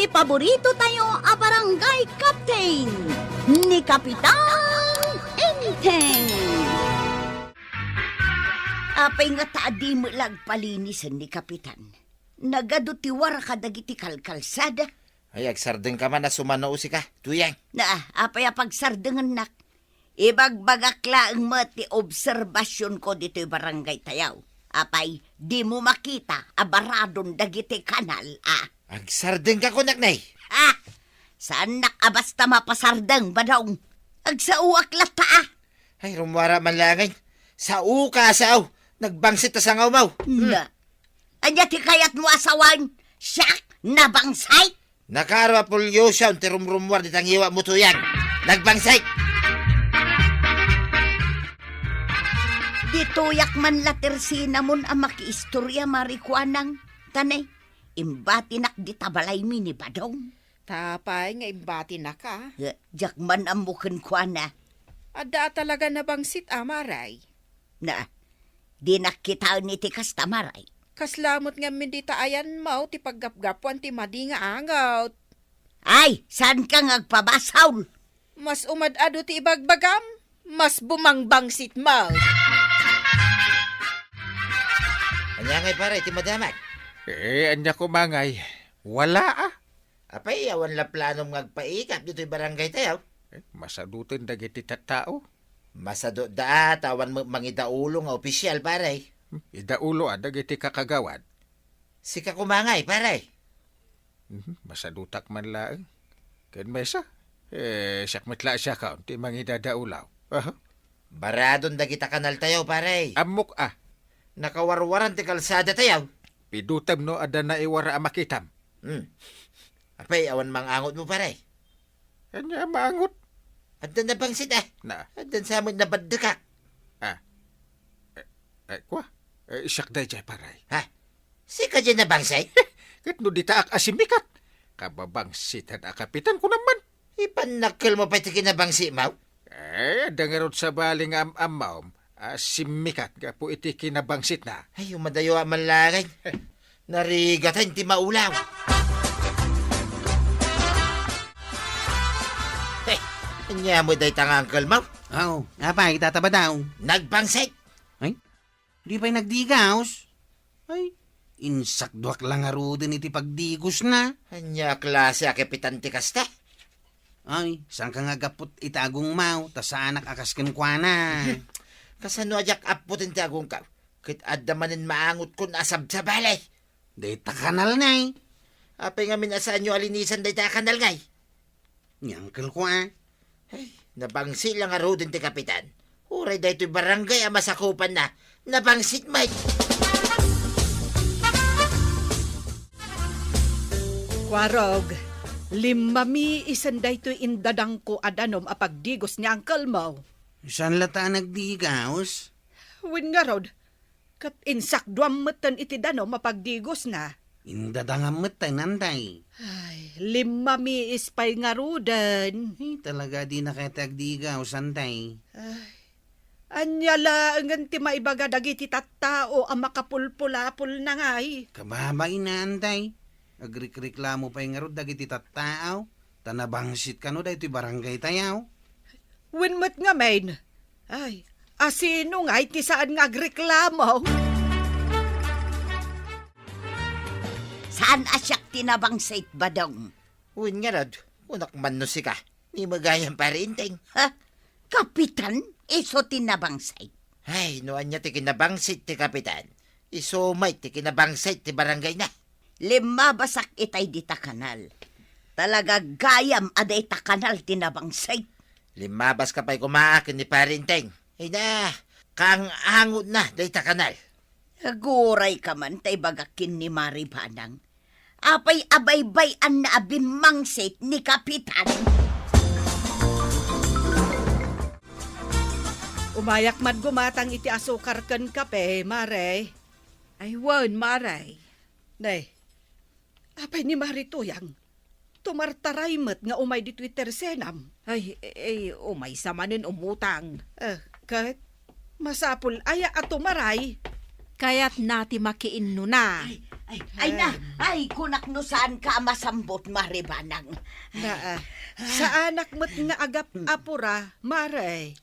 Ti paborito tayo a barangay captain ni Kapitan Enteng. Apay nga taadi mo lagpalinisan ni Kapitan. Nagadutiwar ka dagiti kalkalsada. Ay, agsardeng ka man na sumanausi ka, tuyang. Apay apagsardengan nak. Ibagbagakla ang mati obserbasyon ko dito barangay tayaw. Apay, di mo makita abaradon dagiti kanal, Agsardeng ka kunak, nay. Saan nakabasta mapasardeng, badong? Agsauak lata, Ay, rumwara man langay. Sa uka asaw, nagbangsit ta sa ngaw. Na. Anya ti kayat mo asawan, siyak, nabangsay? Nakarwa pulyo siya, unti rumrumwar di tangiwa mo tuyang. Nagbangsay. Dituyak man latersina mon ang makiistorya marikuanang. Tanay, imbati nak di tabalay mi ni badong. Tapay nga imbati na ka. Jak man ang mukhen ko na. Ada talaga na bangsit amaray. Na, di nakita ni ti kastamaray. Kaslamot nga mindita ayan mo ti paggapgapuan ti madi nga angaw. Ay, saan ka ngagpabasaw? Mas umadado ti ibagbagam, mas bumangbangsit mo. Anya ngay pare, ti madamat. Anya ko mangay. Wala Apay, awan la planom ngagpaikap dito barangay tayo. Masadutin dagiti tattao. Masado da, tawan mangidaulo nga opisyal pare. Idaulo dagiti kakagawad. Sika kumangay pare. Masadutak man laeng. Ken mesa. Siyak matla siya ka, ti mangidadaulaw. Baradon dagita kanal tayo pare. Amok Nakawarwaran ti kalsada tayo. Pidutam no ada na iwara makitam. Apay, awan mangangot mo pare. Anya maangot. Adan na bangsit Na. Adan sa amin na badaka. Kwa? Siyak day jay paray. Sika dyan na bangsay? Kat no ditaak asimikat. Kababangsitan kapitan ko naman. Ipanakil mo pa iti kinabangsi mo? Dangarot sa baling amaw. Simikat ka po iti kinabangsit na. Ay, umadayo man langay. Narigatan ti maulaw. Anya mo day tangangkal mo? Apay, tataba daw. Nagbangsay. Di pa'y nagdigaws. Ay, insakduak lang aro din iti pagdigos na. Anya klase a kapitan ti kasta? Ay, saan ka nga gapot itagong mau, tas sa anak akasken kwa na. Kasano ajak aputin ti agong ka? Kit adamanin maangot ko nasab sa balay. Dita kanal na eh. Apay nga minasaan nyo alinisan day ta kanal ngay. Nyangkel kwa. Ay, nabangsi lang aro din ti kapitan. Uray day to'y barangay masakupan na. Nabangsit may. Kwarog, limami isanday to indadang ko adanom apagdigos niya ang kalmaw. Saan lata nagdigaws? Win nga rod, kat insakduam matan iti danom apagdigos na. Indadangam tayo nanday. Ay, limami ispay nga rudan. Ay, talaga di na kaya tagdigaws, antay. Anyala ang ti maibaga dagiti tattao ang makapulpulapul na ngay. Kababay na, antay. Agrik-reklamo pa yung arod dagiti tattao. Tanabangsit ka no, dahito barangay tayaw. Winmat nga main. Ay, asino nga iti saan nga agreklamo? Saan asyak tinabangsay badong? Uwin nga rod. Unak man no si ka. Ni magayang parinteng. Kapitan, iso tinabangsay. Ay, noan niya ti kinabangsit ti kapitan. Isumay ti kinabangsit ti barangay na. Lima basak itay dita kanal. Talaga gayam aday ta kanal tinabangsay. Limabas ka pa'y kumaakin ni parinteng. Ay na, kang angot na day ta kanal. Aguray ka man tay bagakin ni Maribanang. Apay abaybay-an na abimangsit ni Kapitan. Umayak man gumatang iti asukar ken kape, Mare. Ay, wan, Mare. Nay, apay ni Marituyang. Tumartaray met nga umay di Twitter senam. Umay sa manin umutang. Kat, masapul aya at tumaray. Kaya't nati makiinno na. Ay, kunak no saan ka masambot, Maribanang. Na, sa anak mo't nga agap apura, Maray.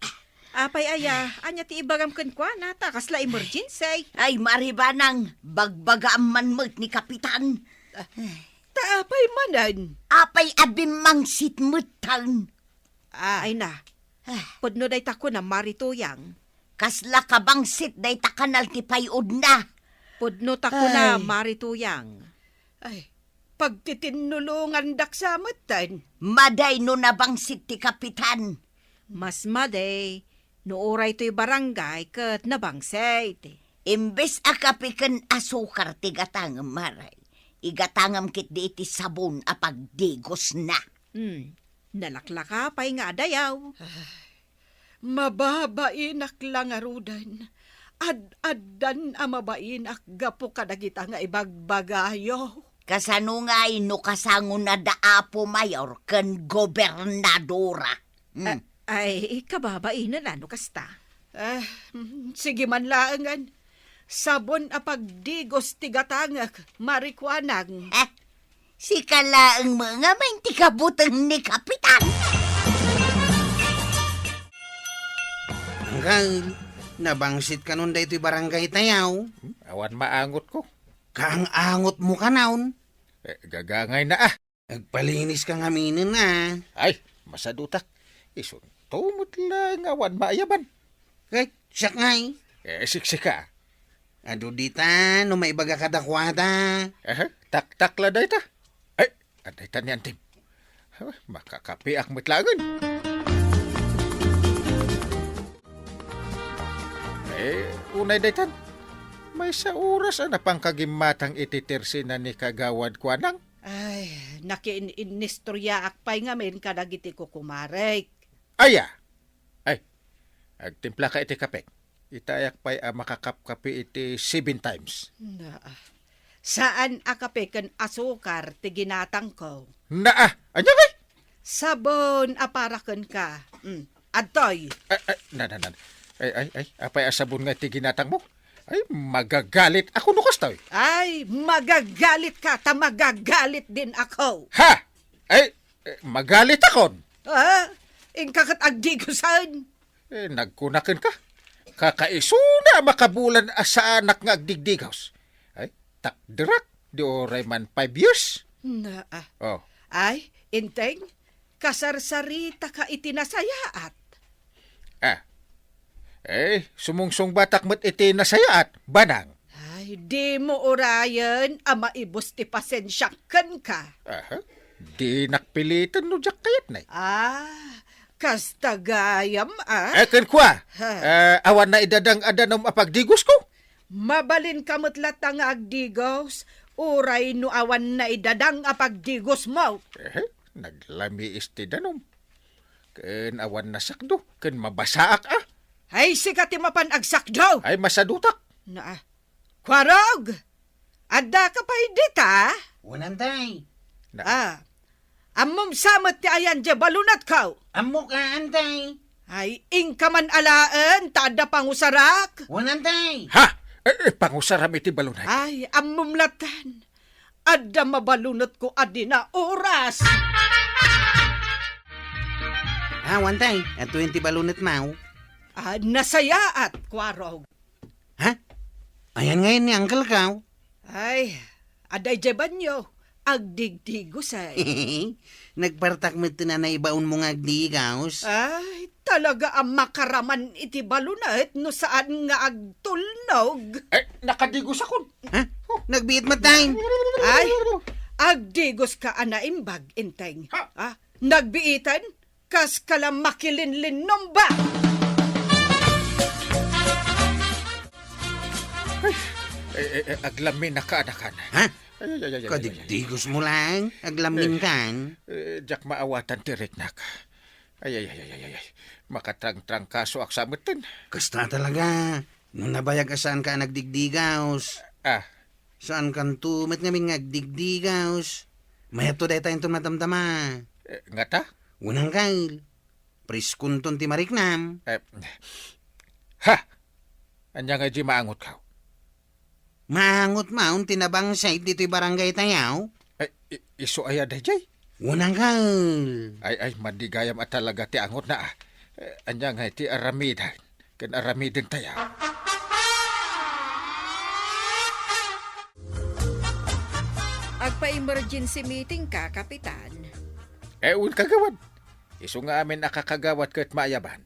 Apay aya, anya ti ibagam ken kwa nata kasla emergency. Ay, Maribanang, bagbagaan man mo't ni Kapitan. Taapay manan. Apay abimang sitmutan. Ay na. Pudno day tako na marituyang. Kasla kabangsit day takanal ti payod na. Pudno tako na Ay. marituyang. Ay, pagtitinulungan dak sa matan. Maday no nabangsit ti Kapitan. Mas maday, nooray to'y barangay kat nabangsay. Imbes akapikan asukar ti gatangam, Maray. Igatangam kit di iti sabon apag digos na. Nalaklaka pa'y nga dayaw. Mababainak lang arudan. Ad-addan a mabainak gapo kadagita nga ibagbagayo. Kasano nga no kasango na daapo mayor ken gobernadora. Ay, kababain na lano kasta. Sige man laangan. Sabon a pagdigos tigatangak, marikwanang. Si kalaang mga may tikabutang ni Kapitan. Anggal, nabangsit ka nun daytoy barangay tayaw. Awan maangot ko. Kaang angot mo ka naon. Gagangay na ah. Nagpalinis ka ngaminin na. Ay, masadutak. Isun, tumot lang awan maayaban. Kahit siya ngay. Siksika. Ado dita, no maibaga kadakwada. Tak-tak la day ta. Ay, aday ta niyan, Tim. Makakapi ak matlagan. Unay day tan. May sa oras na pangkagimatang ititirsi na ni kagawad kwanang. Ay, nakiinistorya akpay nga men kadagiti ko kumarek. Aya! Ay, agtimpla ka iti kapek. Itayak pa'y makakapkapi iti 7 times. Na, saan akapekan asukar ti ginatang ko? Naa! Anya kay? Sabon aparakan ka. Adtoy. Ay, apay asabon nga iti ginatang mo. Ay, magagalit ako nukas tayo. Ay, magagalit ka, ta magagalit din ako. Ha! Ay, magalit akon. Ingkakat agdigusan. Nagkunakin ka. Kakaisuna makabulan sa anak nga agdigdigaws. Ay, takdirak. Di oray man 5 years. Na, Oh. ay, inteng, kasarsarita ka itinasayaat. Sumungsong batak mo't iti nasayaat. Banang. Ay, di mo orayan, ama ibos ti pasensyakan ka. Di nakpilitan no jak kayat na. Kastagayam Ken kwa, awan na idadang adanom apagdigos ko. Mabalin kamot latang agdigos, uray no awan na idadang apagdigos mo. Naglami isti danom. Ken awan na sakdo, ken mabasaak Ay, sikati mapan agsakdaw. Ay masadutak. Na, kwarog, adda ka pa dita? Unantay. Amom samot ti ayan je balunat kaw. Amo ka, antay. Ay, ingka man alaan, tada pangusarak. Unantay. Ha? Pangusaram iti balunay. Ay, amom latan. Adda mabalunot ko adina oras. Wantay. At 20 balunit mau. Nasayaat, kwarog. Ha? Ayan ngayon ni Uncle Kaw. Ay, aday jeban nyo. Agdigdigos ay. Nagpartak mo ito na naibaon mo nga agdigaws. Ay, talaga ang makaraman iti balunat no saan nga agtulnog. Nakadigos ako. Ha? Nagbiit matay. Ay, agdigos ka anaimbag, inteng. Nagbiitan, kas kalam makilinlinom ba? Aglamin na kaanakan. Ha? Kadigdigos mo lang. Aglamin kan. Jak maawatan tirik nak. Ay. Makatrang-trang kaso aksamutin. Kasta talaga. Nung nabayag ka saan ka nagdigdigaws. Saan kan tumit ngamin ngagdigdigaws. Mayato day tayong tumatamtama. Nga ta? Unang kail. Priskunton ti mariknam. Ha? Anya nga di maangot ka. Mangot maun tinabangsay dito'y barangay tayaw. Ay, iso aya dayjay. Unang ka. Ay, mandigayam at talaga ti angot na. Anya nga ti aramidan. Kan aramidin tayo. Agpa-emergency meeting ka, Kapitan. Un kagawad. Iso nga amin nakakagawad kat maayaban.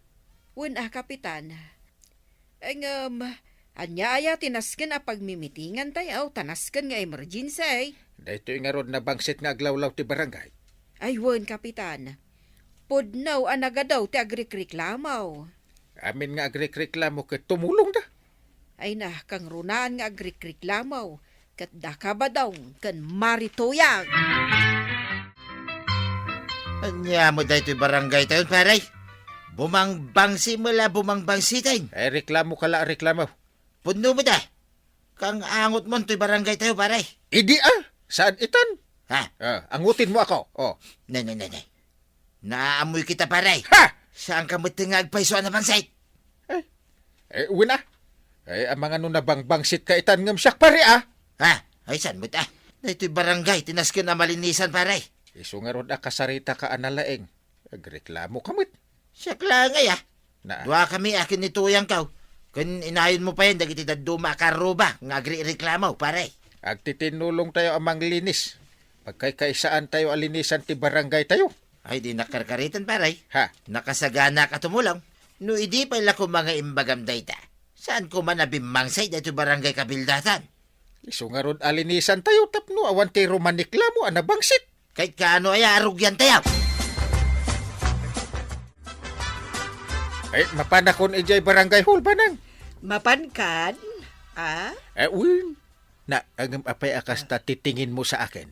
Kapitan. Anya tinasken a pagmimitingan tayo, tanasken nga emergency. Dahito nga ron na bangsit nga aglawlaw ti barangay. Ay, Kapitan. Pudnaw anagadaw ti agrikriklamaw. Amin nga agrikreklamo kat tumulong da. Ay na, kang runan nga agrikriklamaw. Kat dakaba daw, kan maritoyang. Anya mo dahito barangay tayo, paray. Bumangbangsi mo la bumangbangsi tayo. Ay, reklamo kala reklamo. Puno mo da. Kang angot mo to'y barangay tayo, paray. Idi saan itan? Ha? Angutin mo ako. Oh. Nay. Naamoy kita, paray. Ha! Saan ka mo tingag paiso na bangsay? Wina. Ang mga nunabang bangsit ka itan ngam siyak pare Ha? Ay, saan mo ta? Dahito'y barangay, tinaskin na malinisan, paray. Iso nga ron kasarita ka analaeng. Agreklamo kamit. Siya klangay, Na, Dua kami akin ni tuyang kaw. Kun inayon mo pa yan, dagiti daduma karuba, nga agri-reklamo, paray. agtitinulong tayo amang linis. Pagkaykaisaan tayo alinisan ti barangay tayo. Ay, di nakarkaritan, paray. Ha? Nakasagana ka tumulong. No, idi pala ko mga imbagam dayta. Saan ko man nabimangsay dahito barangay kabildatan? Iso nga ron alinisan tayo tapno awan ti romaniklamo anabangsit. Kahit kaano ay arugyan tayo. Mapanakon ijay barangay hall banang. Mapankan? Uy, na ang apay akas na titingin mo sa akin.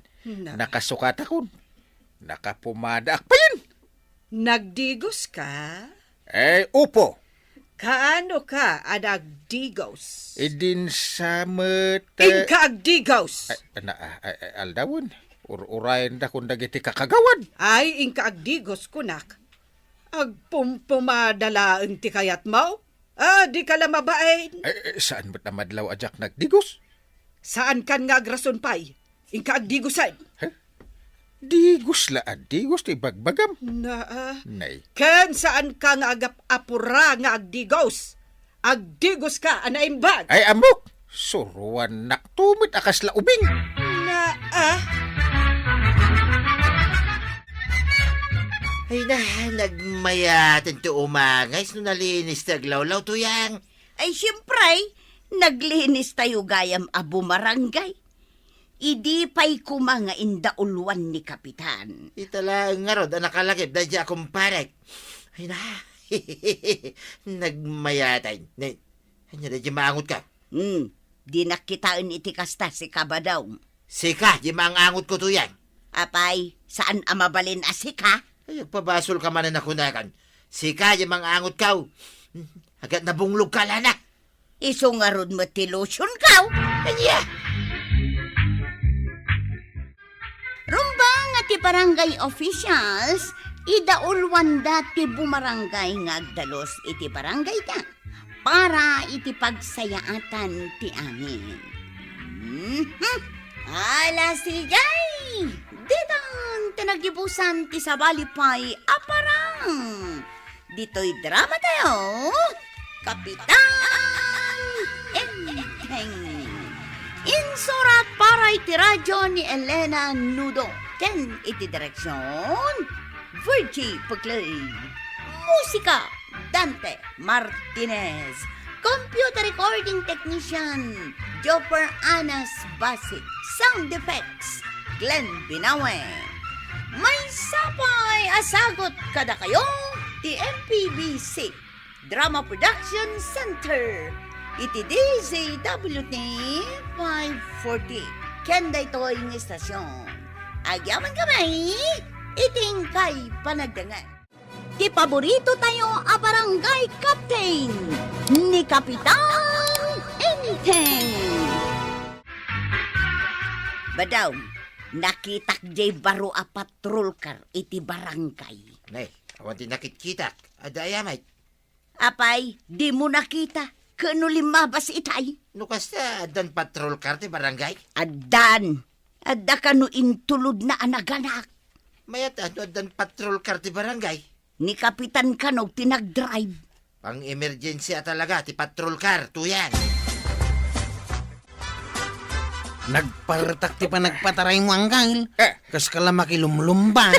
Nakasukat akon. Nakapumada ak pa yan. Nagdigos ka? Upo. Kaano ka anagdigos? Idin sa mata... Inkaagdigos! Aldawon. Urayan da kung dagiti kakagawan. Ay, inkaagdigos kunak. Agpumadalaang ti kayat mo? Di ka lamabain. Saan ba't namadlaw ajak nagdigos? Saan kan nga agrason pay? Inkaagdigosan. Digos laan. Digos ti bagbagam. Nay. Ken saan ka nga agap-apura nga agdigos? Agdigos ka, anaimbag. Ay, amok! Suruan naktumit akas laubing. Ay na, nagmayatin to umangay. No nalinis taglawlaw tuyang. Ay, siyempre, naglinis tayo gayam abo marangay. Idi pa'y kumanga indaulwan ni Kapitan. Itala nga rod, nakalagip, dahil akong parek. Ay na, nagmayatay. Ay na, di maangot ka. Di nakitaan iti kasta si Kabadaw. Sika, di maangot ko tuyang. Apay, saan amabalin asika? Ay, pabasol ka man na nakunakan. Sika, di maangot ka. Agad nabunglog ka lana. Iso nga rod matilusyon ka. Anya! Rumba nga ti barangay officials, idaulwan dati bumarangay nga agdalos iti barangay ta para iti pagsayaatan ti amin. Ala sigay! Ditang tinagibusan ti sabalipay aparang. Dito'y drama tayo, Kapitan Enteng. Insurat para iti radyo ni Elena Nudo. Ken iti direksyon, Virgie Puglay. Musika, Dante Martinez. Computer recording technician, Jopper Anas Basic. Sound effects, Glenn Binawe. May sapay asagot kada kayo, ti MPBC Drama Production Center. Iti DZWT 540. Kenda ito'y ng istasyon. Agyaman kami, iting kay panagdangan. Ti paborito tayo a barangay captain ni Kapitan Enteng. Badaw, nakitak jay baro a patrol car iti barangay. Nay, awan din nakitkitak. Adaya, mate. Apay, di mo nakita. Kano limabas itay? No kasta adan patrol car ti barangay. Adan. Adda kano intulod na anaganak. Mayat adan patrol car ti barangay. Ni Kapitan Kanog tinag-drive. Pang emergency talaga ti patrol car, tuyan. Nagpartak ti pa nagpataray mo angkal. Eh. Kas kala makilumlumba.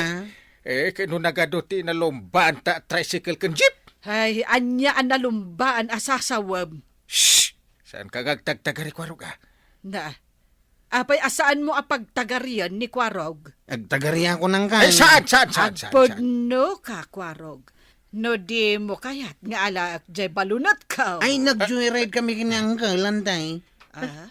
Kano nagado ti nalumbaan ta tricycle kan jeep. Ay, anya ang nalumbaan asasawam. Shh! Saan ka gagtagtagari kwarog Na, apay asaan mo apagtagarian ni Kwarog? Agtagari ako ng kal. Saan? Agpodno ka, Kwarog. No di mo kayat nga ala jay balunot ka. Ay, nag-joyride kami kini angkal, antay. Ah?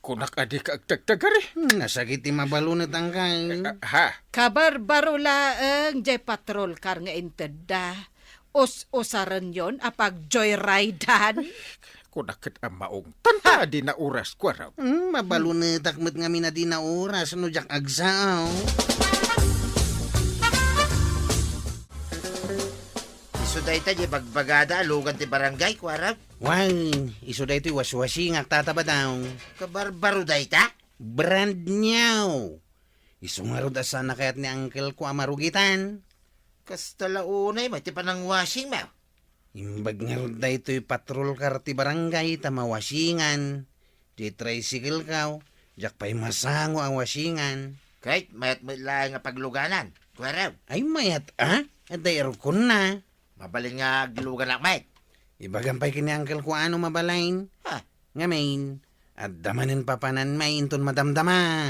Kunak adik agtagtagari. Nasakit ti mabalunot angkal. Ha? Kabarbaro laeng jay patrol car nga inteda. Usaran yon apag joyridean. Kunakit ang maong tanta di na oras kwarog. Mabalunot akmet nga mina di na oras. Ano jak agsaw? Iso dayta di bagbagada alugan ti barangay, kwarab. Why, iso da ito'y waswasing at tataba daw. Kabarbaro dayta. Brand new. Iso nga rod asa na kayat ni uncle ko amarugitan. Kasta launay, may ti panang washing mo. Imbag nga rod da ito'y patrol car ti barangay tamawasingan. Di tricycle kaw, jak pa'y masango ang wasingan. Kahit mayat mo lang nga pagluganan, kwarab. Ay mayat, ah? At day erkon na. Mabalin nga aglugan ak mayat. Ibagampay kini uncle ko ano mabalain. Ha? Ngamin, at damanin papanan may inton madamdama.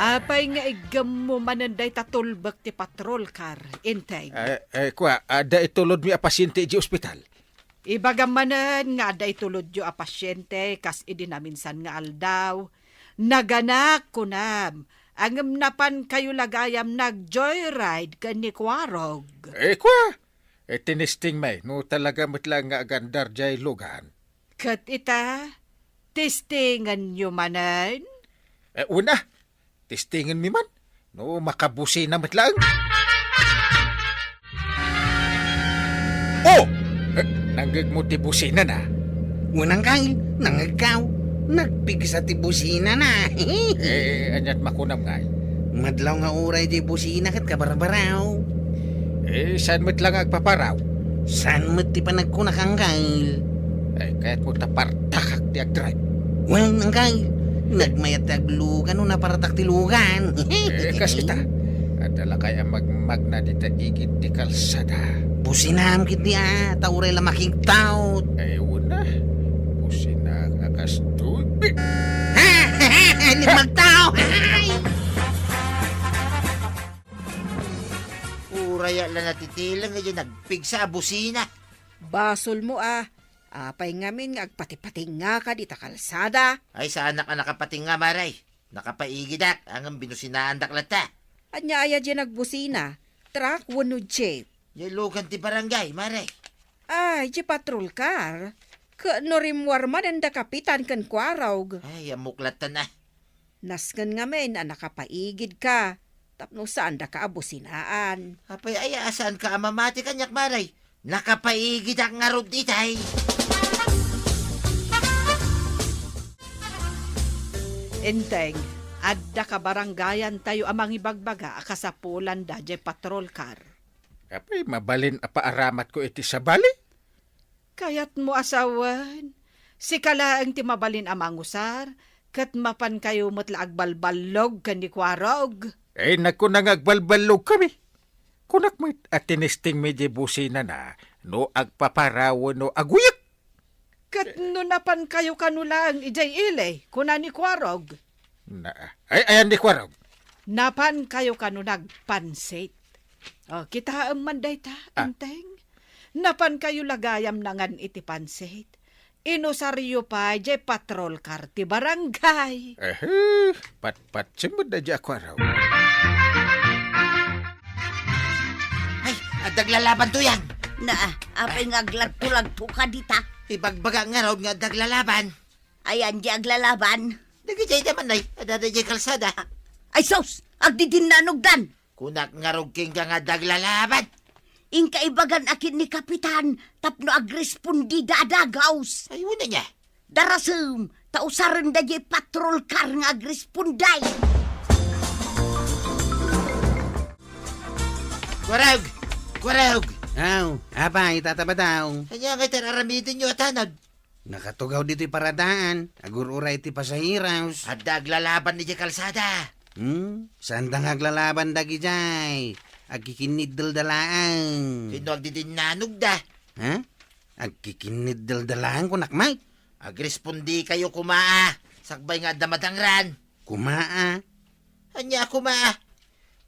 Apay nga igam mo mananday tatulbak ti patrol car. Intay. Ada itulod mi a pasyente di ospital. Ibagamanan nga aday tulod yo a pasyente kas idinaminsan nga aldaw. Naganak kunam. Angam napan kayo lagayam nag-joyride kan ni Kwarog. Tinisting may, no talaga matlang nga agandar jay lugan. Kat ita, testingan nyo manan. Una, testingin mi man, no makabusi na matlang. Oh! Nanggag mo ti busina na. Unang kail, nangagaw. Nagpigsa ti busina na. Anyat makunam ngay. Madlaw nga uray di busina kat kabarbaraw. Saan mo't lang agpaparaw? Saan mo't ti pa nagkunak ang kail? Kaya't mo tapartakak di agdrive. Well, ang kail. Nagmayat aglugan o naparatak ti lugan. Kas ita. Adala kaya magmagna di ta igit di kalsada. Businam kit di tauray la makigtaw. Una. Busina nga kastubi. Limag tao. Uraya lang natitilang ngayon nagpigsa busina. Basol mo Apay ngamin nga agpati-pating nga ka di ta kalsada. Ay saan ka nakapating nga maray. Nakapaigidak ang binusinaan daklata. Anya aya dyan nagbusina. Truck wano jeep. Yalugan ti barangay, maray. Ay, di patrol car. Kano rimwarman ang da kapitan kan Kwarog. Ay, amuklatan na. Naskan ngamin nakapaigid ka. Tapno saan da ka abusinaan. Apay ay asaan ka amamati kanyak maray. Nakapaigid ang nga rod itay. Enteng, adda ka barangayan tayo amang ibagbaga akasapulan da jay patrol car. Kapay mabalin apaaramat ko iti sa bali. Kayat mo asawan. Si kalaang ti mabalin amang usar, kat mapan kayo mutla agbalbalog kan ni Kwarog. Nagkunang agbalbalog kami. Kunak mo at tinisting medyo busina na, no agpaparawo no aguyat. Kat no napan kayo kanulang ijay ile, kuna ni Kwarog. Ayan di Kwarog. Napan kayo kanunag pansit. O, kita manday ta, Enteng. Napan kayo lagayam nangan iti pansit. Inusaryo pa jay patrol car ti barangay. Pat simod na di Kwarog. Ay, daglalaban to yan. Apay nga aglag-tulag-tu ka dita. Ibagbaga nga raw nga daglalaban. Ayan di aglalaban. Nagijay naman ay, adadajay kalsada. Ay sos, agdidinanog dan. Kunak nga rugking ka nga daglalaban. Inkaibagan akin ni Kapitan, tapno agrespondi dadagaws. Ay, una niya. Darasem, tausaran da patrol car nga agresponday. Gwarag! Gwarag! Aw, apay, tataba daw. Kanya nga tararamitin nyo atanod. Nakatugaw dito'y paradaan. Agur-uray ti pasahiraws. At daglalaban ni kalsada. Saan da ngaglalaban dagi jay? Agkikinid daldalaan. Sino agdidinanog da? Ha? Agkikinid daldalaan ko nakmay. Agrespondi kayo kumaa. Sakbay nga damatangran. Kumaa. Anya kumaa.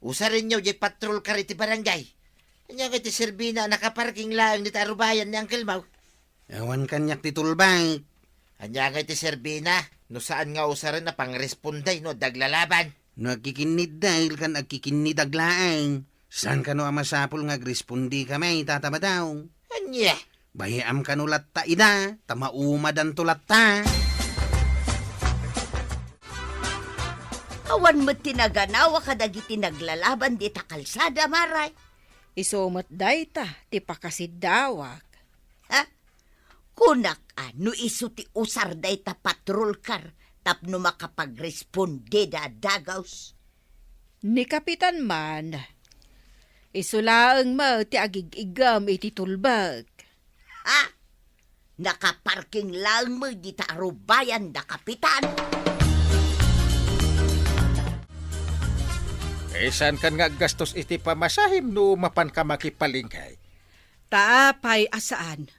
Usa rin nyo di patrol car iti barangay. Anya nga ti Serbina nakaparking lang ni tarubayan ni Uncle Mau. Ewan kanyak ti tulbay. Anya nga ti Serbina. No saan nga usa rin na pangresponday no daglalaban. No agkikinid dahil kan agkikinid aglaang. Saan ka no amasapol nga agrespondi kamay tataba daw? Anya. Bayam ka no latta ida. Tamaumadan to latta. Awan mo tinaganawa kadagiti naglalaban di ta kalsada, Maray. Isumat dayta, ti pakasidawak. Ha? Kunak no iso ti usar day ta patrol car tapno makapagresponde da dagaws. Ni Kapitan man, isulaang mo ti agigigam iti tulbag. Ha? Nakaparking lang mo di ta arubayan da Kapitan. Saan kan nga gastos iti pamasahim no mapan ka makipalingkay? Taapay asaan.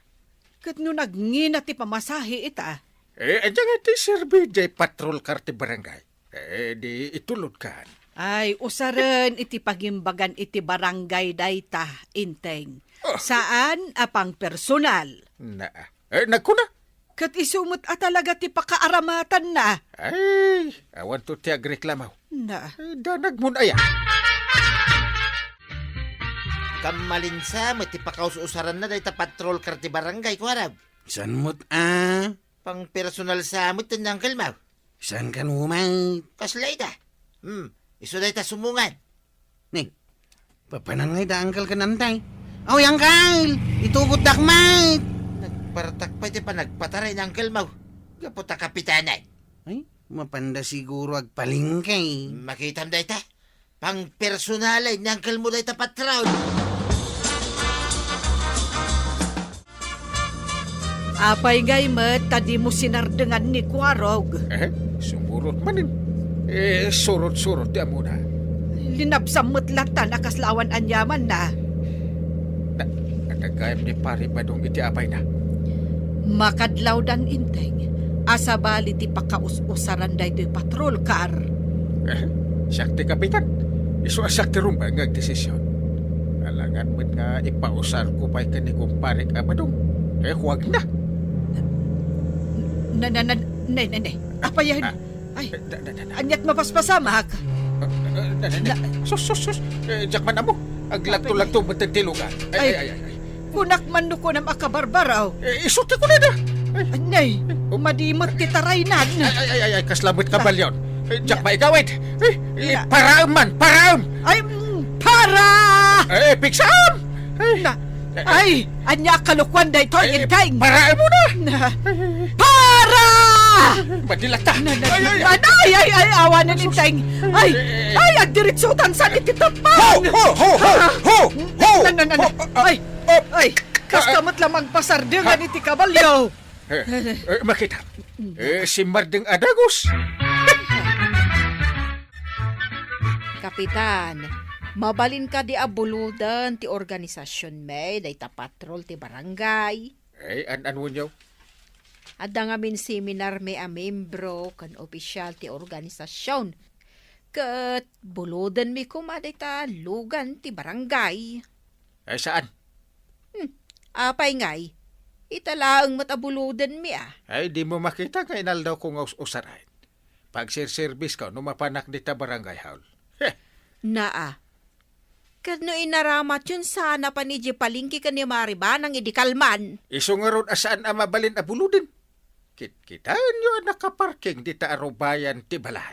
Kat no nagngina ti pamasahe ita. Andiyan nga ti serbi jay patrol car ti barangay. Di itulod kan. Ay, usaren iti pagimbagan iti barangay dayta, inteng. Saan apang personal? Nagkuna. Kat isumot talaga ti pakaaramatan na. Ay, awan to ti agreklamaw. Na. Danag mo na yan. Kamalinsa mo ti pakaususaran na day ta patrol car ti barangay kuwarag. San mo't Pang personal sa mo ti Uncle Mau. San ka numay? Kaslay da. Iso day ta sumungan. Ning, papanan ngay da angkal ka nantay. Aw, angkal! Itugot dakmay! Nagpartak pa iti pa nagpataray ng Uncle Mau. Gaputa kapitanan. Ay, mapanda siguro agpalingkay. Makitam day ta. Pang personalay ni Uncle mo day ta patrol. Apay ngay met, tadi mo sinardengan ni Kwarog. Sumurot manin. Surot-surot di mo na. Linabsam mo't latan akaslawan anyaman na. Nagayam ni pari badong iti apay na. Makadlaw dan inteng. Asabali ti pakaususaran day to'y patrol car. Siyak ti kapitan. Iso asak ti rumba nga desisyon. Alangan mo't nga ipausar ko pa'y kanikumparik abadong. Huwag na. Nay. Apayan. Ay, anyat mapaspasamak. Sus. Diyak man amo. Aglato-lato matagtilugan. Ay. Kunak man no ko na makabarbaraw. Isuti ko na da. Nay, umadimot ti taraynan. Ay, kaslamot ka balyon. Diyak maigawid. Paraam man. Ay, para! Piksam! Ay, anya kalukwan day to inteng. Paraam mo na. Para! Madilata. Ay, awanan inteng. Ay, agdiritsutan sa ititapang. Ho! Ay, kastamot lamang pasardingan iti kabalyo. Makita. Si Marding Adagos. Kapitan, mabalin ka di abuludan ti organisasyon may day ta patrol ti barangay. Ano nyo? Adda nga min seminar may a membro kan opisyal ti organisasyon. Kat buludan mi kumaday ta lugan ti barangay. Saan? Apay ngay, italaang matabuludan mi Di mo makita nga inaldaw kong usaray. Pag service ka, numapanak di ta barangay hall. Naa. Kad no inaramat yun sana pa ni palingki ka ni Mariba nang idikalman. Iso nga ron asaan ang mabalin abuludin. Kita nyo nakaparking di ta arubayan ti balay.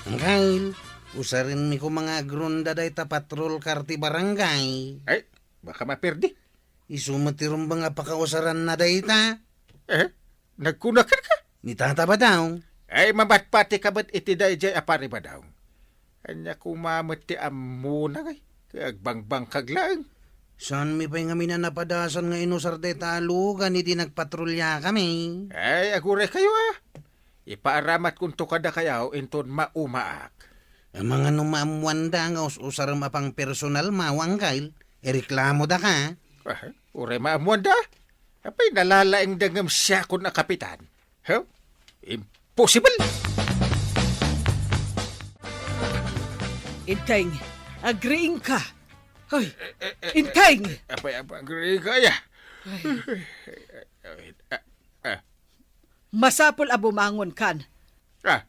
Angkal, usarin mi ko mga agronda day ta patrol car ti barangay. Ay, baka maperdi. Isumatirum ba nga pakausaran na day ta? Nagkunakan ka. Ni tata ba daw? Ay, mamatpati ka ba't iti dayjay apari ba daw? Kanya kumamot ti amo na kay. Kagbangbang kaglaang. Saan mi pa'y nga minanapadasan nga inusar day ta alugan, hindi nagpatrolya kami. Ay, agure kayo Ipaaramat kung tukada kayaw inton maumaak. Ang mga numamwanda nga usaram apang personal mawang kail, reklamo da ka. Ure maamuanda. Apay nalalaing dangam siya kun na kapitan. Impossible! Inteng, agreeing ka. Hoy, Inteng! Apay agree kaya. Masapol abumangon kan.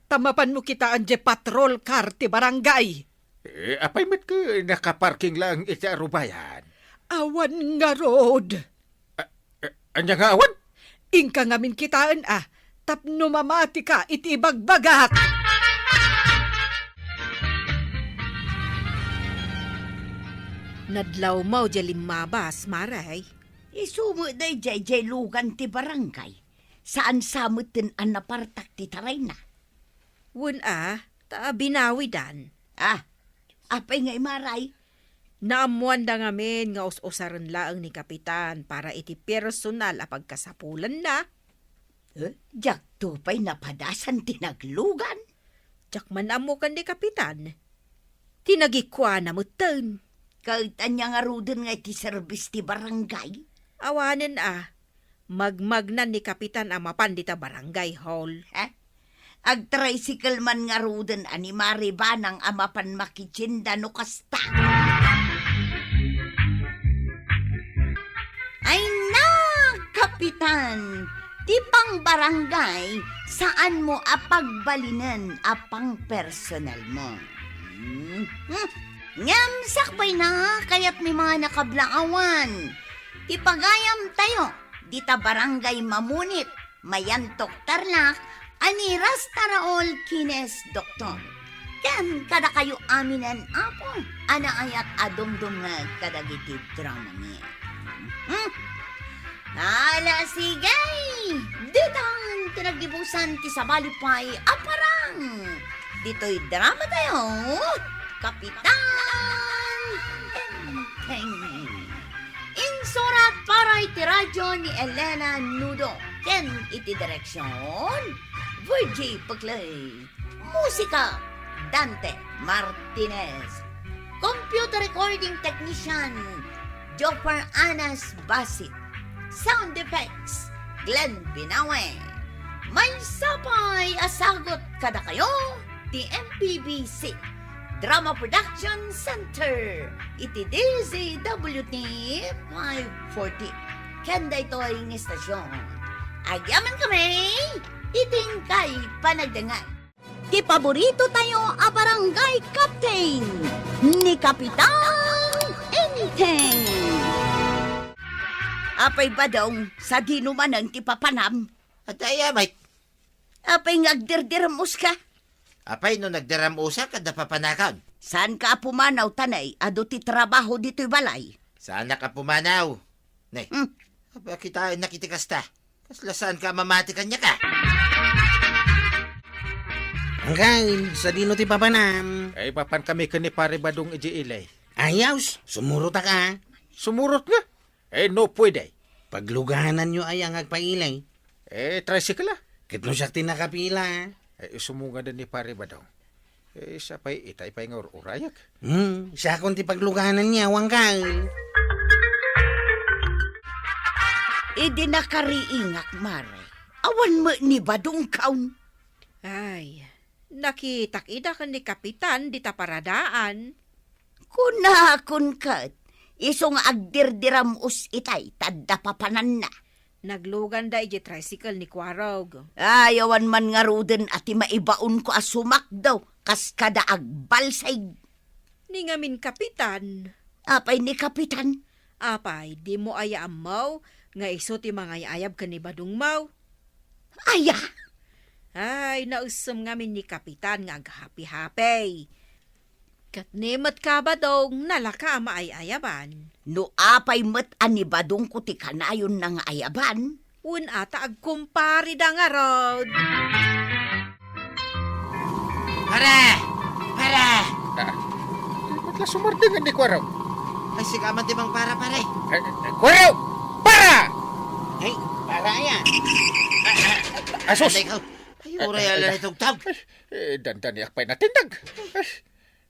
Tamapan mo kita anje patrol car ti barangay. Apay met ko nakaparking lang iti arubayan. Awan nga road. Anya nga awan? Ingka ngamin kitaan tapno mamati ka iti ibagbagat. Nadlaw mo jalim mabas, maray. Isumo day jay lugan ti barangay. Saan samutin ang napartak ti taray na? Wun ta binawidan. Apay nga imaray. Naamuan da ngamin nga us-usaran laang ni kapitan para iti personal a pagkasapulan na. Jak tupay napadasan tinaglugan. Jak man amo kan ni kapitan. Tinagikwa na mutan. Kautan niya nga rudin nga iti service ti barangay. Awanen magmagnan ni kapitan ang mapandita barangay hall. Ag-tricycle man nga rudin ani maribanang amapan makichinda no kasta. Ay na, kapitan! Tipang barangay, saan mo apagbalinan apang personal mo? Ngam, sakbay na, kaya't may mga nakablaawan. Ipagayam tayo, dita barangay mamunit, mayantok tarlak, ani rastaraol kines doktor. Ken kada kayo aminan apo, ana ayat adumdumag kadagiti drama niya. Ala sigay! Ditang tinagibusan ti sabalipay aparang! Dito'y drama tayo, Kapitan Enteng. Insurat para iti radyo ni Elena Nudo. Ken iti direksyon, Virgie Paglay. Musika, Dante Martinez. Computer recording technician, Jopper Anas Basit. Sound effects, Glenn Binawe. May sapay asagot kada kayo, ti MPBC. Drama Production Center. Iti DZWT 540. Kanda ito ay istasyon. Agyaman kami, iting kay panagdangay. Ti paborito tayo a barangay captain ni Kapitan Enteng. Apay ba daw sa dinumanan ti papanam? At mate. Apay ngagdirdiramos ka? Apay no nagdaramusa kada papanakaw. Saan ka pumanaw tanay? Ado ti trabaho dito'y balay. Sana ka pumanaw. Nay, kita nakitikas ta. Kasla saan ka mamati kanya ka? Angkal, sa dino ti papanam. Ay, papan kami kani pare badong iji ilay. Ayaws, sumurot ka. Sumurot nga. No pwede. Paglugahanan nyo ay ang agpailay. Tricycle Kitno siya tinakapila. Sumunga din ni pare badong. Siya pa'y itay pa'y nga urayak. Siya kung ti paglugahanan niya, wangkal. Di nakariingak, Mare. Awan mo ni badong kaun. Ay, nakitak-ida kan ni kapitan dita paradaan. Kunakun kat. Isong agdirdiram us itay, tadda papanan na. Naglugan da iji tricycle ni Kwarog. Ayawan man nga ruden ati maibaon ko asumak daw, kas kada agbalsay. Ni ngamin kapitan. Apay ni kapitan. Apay, di mo ayaam mau, nga iso ti mga ayab ka ni badong mau. Aya! Ay, nausam ngamin ni Kapitan nga happy-happy. Katnimat ka ba dong nalaka maayaban? No apay met ani badong ko ti kanayon ng ayaban. Un ata agkumpari da nga rod. Para! Para! Matla sumardingan ni Kwaraw. Ay, sigaman di bang para, pare. Kwaraw! Para! Ay, para yan. Asos! Anday ka. Ay, uray ala itong tawag. Dandaniak pa'y natindag.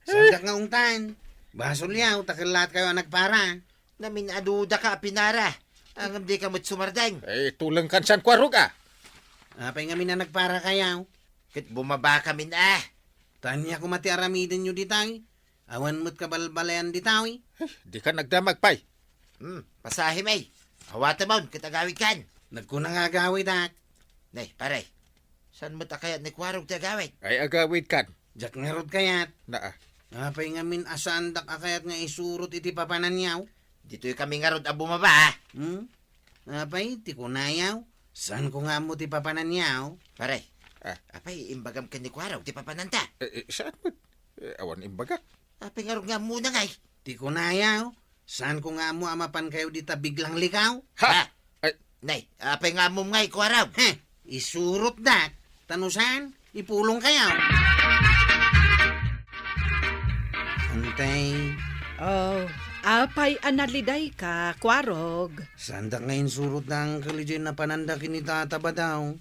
Sandak nga ungtan. Basol yaw, takilat kayo anak para. Namin aduda ka, pinara. Ang di ka mo't sumardeng. Tulang kansan Kwarog Apay nga minanag para kayaw. Kit bumaba kami na. Tanya ko mati aramidin nyo ditay. Awan mo't kabalbalayan ditay. Di ka nagdamag pa'y. Pasahe may. Awata mo, kitagawid kan. Nagkunang agawid ak. Nay, pare. Saan mo takayat ni Kwarog tagawid? Ay agawid kan. Jak ngerod kayat. Na Apay nga min asandak akayat nga isurot iti papanan yaw. Dito'y kami nga rod a bumaba, ha? Apay, ti kunayaw. Saan ko nga mo ti papanan yaw? Pare. Apay, imbagam ka ni Kwarog, di pa pananta. saan mo? Awan imbaga. Apay nga rod nga muna ngay. Ti kunayaw. Saan ko nga mo amapan kayo dita biglang likaw? Ha? Ay. Nay, apay nga mo ngay, Kwarog. Heh, isurot dak. Tanusan, ipulong kayaw. Antay, Oh, apay analiday ka, Kwarog. sandak ngayon surot ng kaligyan na pananda kinitata ba daw?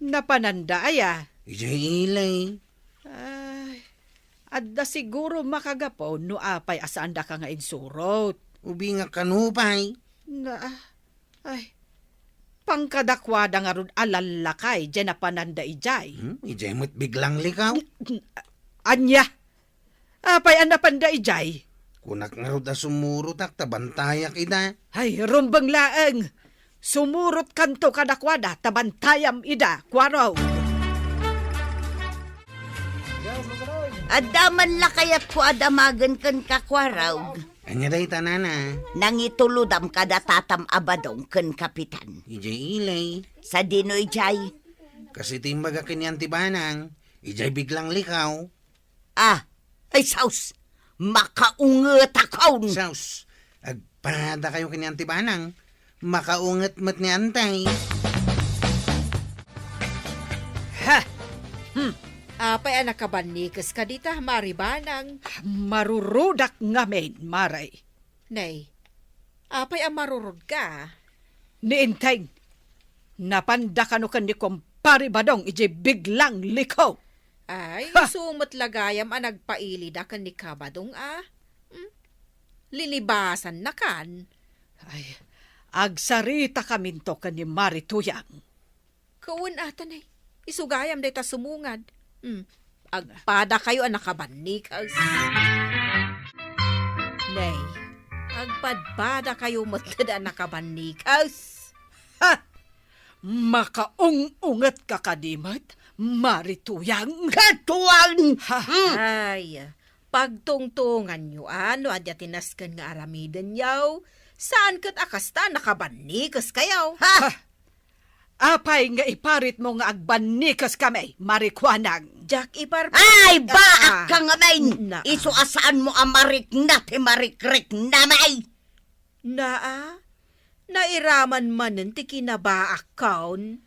Napananda aya. Ijay ilay. Ay, adda siguro makagapon no apay asanda ka nga insurot. Ubi nga kanupay. Na, ay, pangkadakwada nga ron alalakay, dyan na pananda ijay. Ijay mo't biglang likaw. Anya, apay an napanda ijay. Kunak nga ro da sumuro tak tabantayak ida. Ay, rumbang laeng, sumurot kanto kadakwada, tabantayam ida, Kwarog. Adaman lakayat ko adamagan kan ka Kwarog. Anya day tanana. Nangituludam kada tatam abadong kan Kapitan. Ijay ilay. Sa dinoy jay. Kasi timbaga kinyan tibanang. Ijay biglang likaw. Ay saus, makaunget akaw. Saus, agpada kayo kinyan tibanang. Makaungat mat ni antay. Apay anak kabanikas ka dita, maribanang. Marurudak ngamin, maray. Nay, apay ang marurod ka. Niinteng, napanda ka no kan ni kumpari badong, ijay biglang likaw. Ay, Ha! sumot lagayam ang nagpaili da kan ni kabadong Lilibasan na kan. Ay, agsarita kaminto kan ni Marituyang. Kaun atan ay, isugayam day ta sumungad. Agpada kayo ang nakabanikas. Nay, agpadpada kayo matad ang nakabanikas. Makaung-ungat ka kadimat, Marituyang. Katuan! Ay, pagtungtungan nyo ano adya tinaskan nga aramidan yaw. Saan kat akasta nakabanikas kayaw? Apay nga iparit mo nga agbanikas kami, Marikwanang. Jack ipar... Ay, baak ka nga may! Na- Iso asaan mo amarik na, timarikrik na may! Nairaman manen ti kinabaak kaon.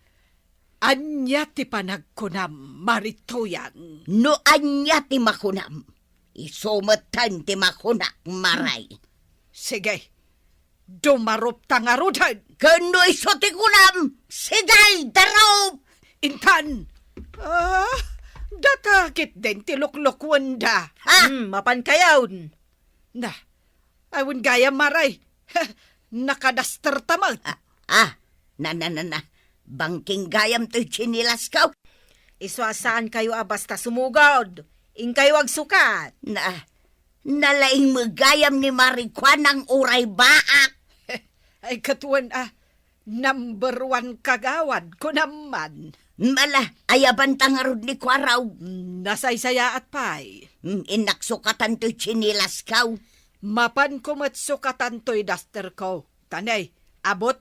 Anya ti panagkunam, Marituyang. No anya ti makunam. Isumatan ti makunak maray. Sige, dumarop tangarudan. Kano iso ti kunam, sigay darop! Intan! Datakit din ti luklukwanda. Mapan kayawn. Na, awin gaya maray. Nakadaster tamag. Na. Bangking gayam to'y chinilas ka. Iswasaan kayo basta sumugod. In kayo agsukat. Nalaing magayam ni Marikwan ang uray baak. Ay katuan number 1 kagawad ko naman. Mala, ayaban tangarod ni Kwaraw. Nasaysaya at pay. Inaksukatan to'y chinilas ka. Mapan ko matsukatan to'y duster ko. Tanay, abot.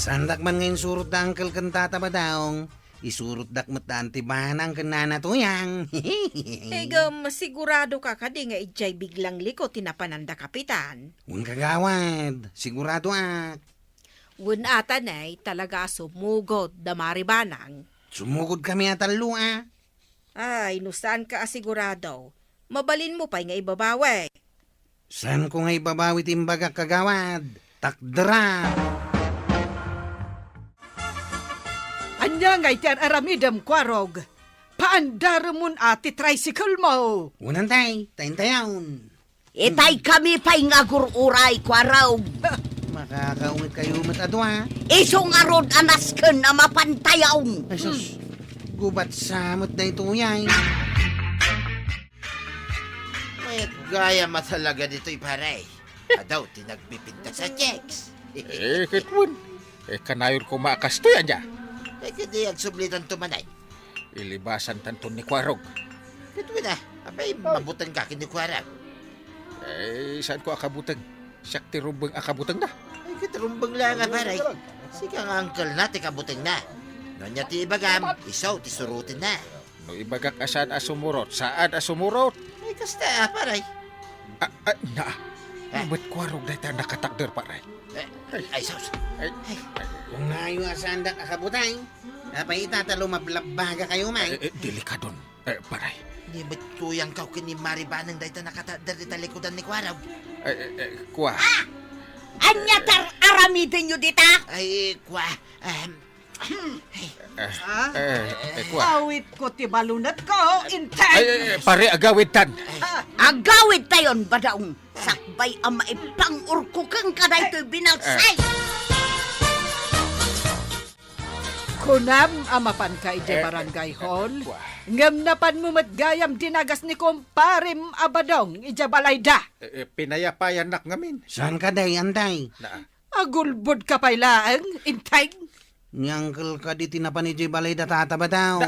Sandak man ngayon surot da Uncle kan tata Badong. Isurot dak matan ti banang kan nana tuyang. Sigurado ka kadi nga ijay biglang liko tinapananda kapitan. Un kagawad, sigurado ak. Wen ata nay talaga sumugod da maribanang. Sumugod kami atalo Ay, nusan ka asigurado. Mabalin mo pa'y nga ibabawi. San ko nga ibabawi timbaga kagawad? Takdra. Anya nga iti aramidam kwarog. Paandar mo ati tricycle mo. Unantay, tayin-tayawn. Itay kami pa'y nga gururay, kwaraw. Makakaungit kayo matadwa. Isong arod anasken na mapantayaw. Ay sus, gubat samot na ito yan. May gaya matalaga dito'y paray. Adaw, tinagbipinta sa checks. Kitwin. Kanayon ko maakastoyan niya. Kadi ang sublitan tumanay. Ilibasan tanton ni Kwarog. Kito na, abay mabutan ka kinikwarang. Saan ko akabutang? Siyak tirumbang akabutang na. Ay, kitarumbang lang nga paray. Sika nga uncle na, tikabuting na. Nonya ti ibagam, isaw, ti surutin na. No ibagak asan asumurot. Saan asumurot? Ay, kasta, paray. Na. Ba't Kwarog na ito nakatakder paray? Ay, saus. Kung nayo asandak akabutay, apay itatalo mablabaga kayo man. Delikadon. Paray. Ni matuyang kaw kini maribanang dahito nakatadar di talikudan ni Kwaraw. Kwa. Anya tar aramidin nyo dita? Ay, kwa, Kwa. Awit ko ti balunat ko, intay. Pare agawid tan. Agawid tayon badaong. Sakbay ang maipang-urko kang kaday to'y binalsay. Kunam amapan ka iti barangay hall. Ngam napan mo matgayam dinagas ni kumparim abadong iti balayda. Pinayapayan nak ngamin. Saan ka day, anday? Na. Agulbod ka pa'y laang, intay. Ni Uncle ka di tinapan ni balay da tata ba daw?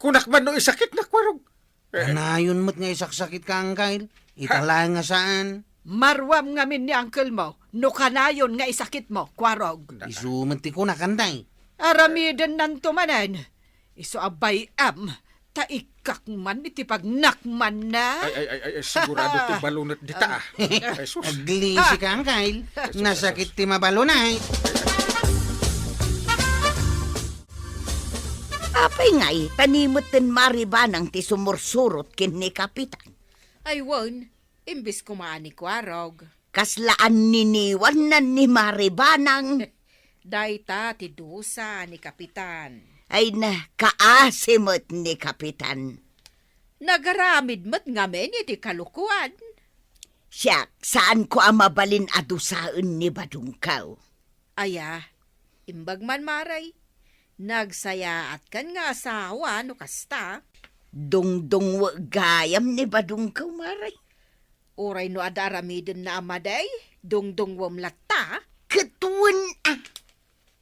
Kunak man no isakit na Kwarog. Anayon mo't nga isaksakit ka, Uncle. Italang nga saan? Marwam ngamin ni uncle mo, no kanayon nga isakit mo, kwarog. Isumat ko na kanday. Aramidan nan tumanan. Iso abay taikak man iti pagnakman na. Ay, sigurado ti balunot dita. Ay, sus. Aglisi ka, Uncle. Nasakit ti mabalunay. Apay nga'y tanimot din maribanang ti sumursurot kin ni kapitan. Ay, won, imbis kumaan ni Kwarog. Kaslaan niniwan na ni maribanang. Dayta ti dusa ni kapitan. Ay na kaasimot ni kapitan. Nagaramid mat ngamen iti kalukuan. Siya, saan ko ang mabalin adusaan ni Badungkaw? Aya, imbag man maray. Nagsayaat kan nga asawa no kasta. Dungdung gayam ni Badungkaw, maray. Uray no adaramidin na amaday. Dungdung latta. Katuan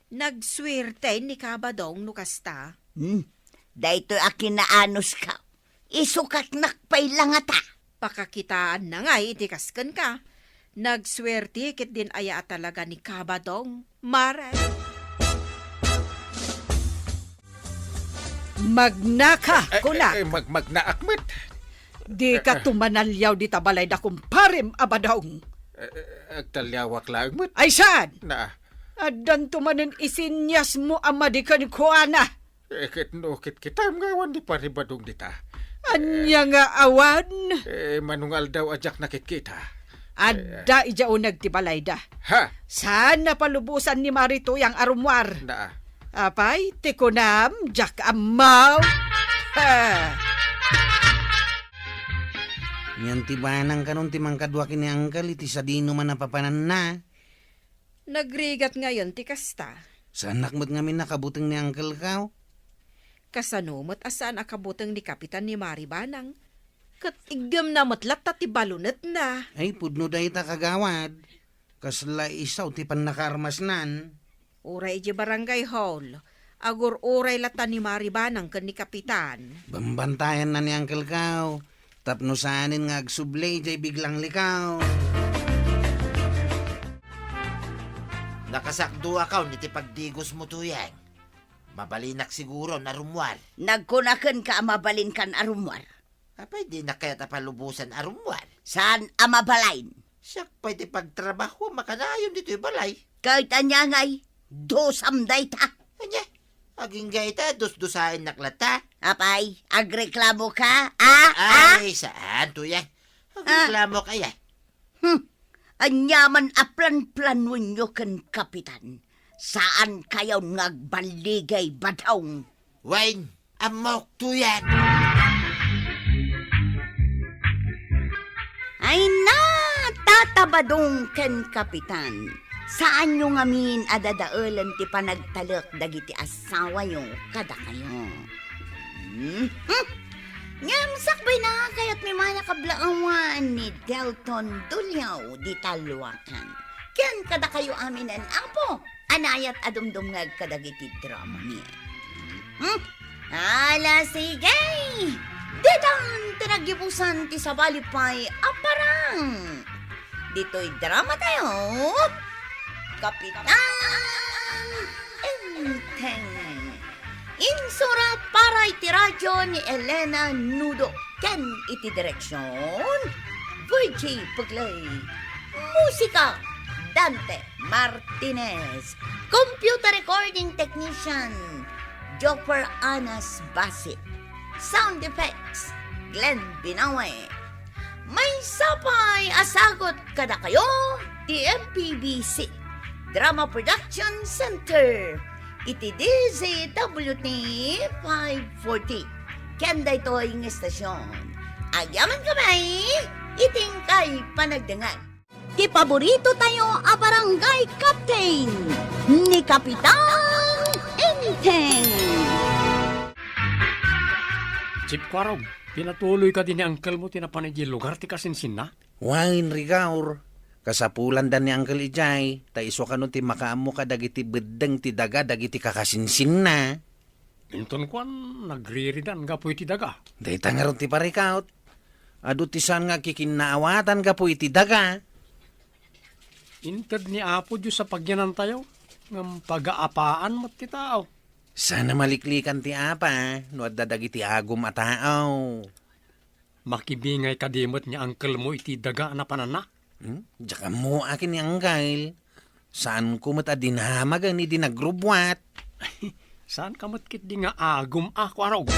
Nagswerte ni Kabadong no kasta. Dahito akin na anos ka. Isukak nakpay lang ata. Pakakitaan na nga iti kasken ka. Nagswerte kit din aya talaga ni Kabadong. Maray. Magnaka, kunak. Magnaakmet. Di ka tumanalyaw di tabalay da kumparim abadong. Agtalyawak lang met. Ay saan? Na. Adan tumanin isinyas mo ama di ka ni kuana. Kit kitam ngawan di paribadong dita. Anya nga awan. Manungal daw ajak nakikita. Adda ijao nagtibalay da. Ha? Saan napalubusan ni Marito yang arumwar? Na. Apay, tikunam, jak amaw. Ha. Yan ti banang kanon ti mangkadwa kini Uncle iti sadino man napapanan na. Nagrigat ngayon ti kasta. Saan nakmat ngamin nakabuteng ni Uncle kaw? Kasanumot asan akabuteng ni Kapitan ni Maribanang. Kat igam na matlat ti balunet na. Ay pudno dahi ta kagawad. Kasla isaw ti pan nakarmasnan. Uray iti barangay hall. Agur uray lata ni Maribanang ken ni Kapitan. Bambantayan na ni Uncle kaw. Tapno saanin nga agsublay jay biglang likaw. Nakasakdua ka, niti pagdigos mo tuyang. Mabalinak siguro na rumwar. Nagkunakan ka amabalin kan arumwar. Apay di na kaya tapalubusan arumwar. Saan amabalain? Siyak pwede pagtrabaho, makanayon dito'y balay. Kahit anya ngay, dosam day ta. Anya, aging gaita, dus-dusain naklata. Apay, agreklamo ka? Ay, saan tuyang? Agreklamo kaya. Anyaman aplan-planwan nyo kan kapitan. Saan kayo ngagbaligay batong? Wayne, amok tuyang. Ay na, tatabadong ken kapitan. Saan nyo ngamin adadaulan ti panagtalak dagiti asawa nyo kada kayo? Ngam sakbay na kayat may mga kablaawan ni Delton Dulyaw di Talwakan. Ken kada kayo amin ang apo. Anayat adumdum ngag kadagiti drama niya. Ala sige! Ditang tinagibusan ti sabalipay aparang. Dito'y drama tayo. Kapitan Enteng. Insurat para iti radyo ni Elena Nudo. Ken iti direksyon. VJ Puglay. Musika. Dante Martinez. Computer recording technician. Joper Anas Basit. Sound effects. Glenn Binawe. May sapay asagot kada kayo. TMPBC. Drama Production Center. Iti DZWT 540. Kenda ito'y ng estasyon. Agyaman kamay, iting kay panagdangan. Ti paborito tayo a barangay captain ni Kapitan Enteng. Chip Kwarog, pinatuloy ka din ni uncle mo tinapanay lugar ti kasinsin na? Wayne Rigaur. Kasapulan dan ni Uncle Ijay, ta iso ka nun ti makaamo ka dagiti bedeng ti daga dagiti kakasinsin na. Inton kwan, nagriridan ka po iti daga. Dahita nga ron ti parikaut. Adu ti saan nga kikinaawatan ka po iti daga. Inted ni Apo Diyos sa pagyanan tayo, ng pag-aapaan mo ti tao. Sana maliklikan ti apa, no at dadagiti agum a tao. Makibingay kadimot ni uncle mo iti daga na panana. Diyan mo akin ni Uncle. Saan ko matadinhamagan ni dinagrubwat? Saan kamot kit di nga agum Kwarog?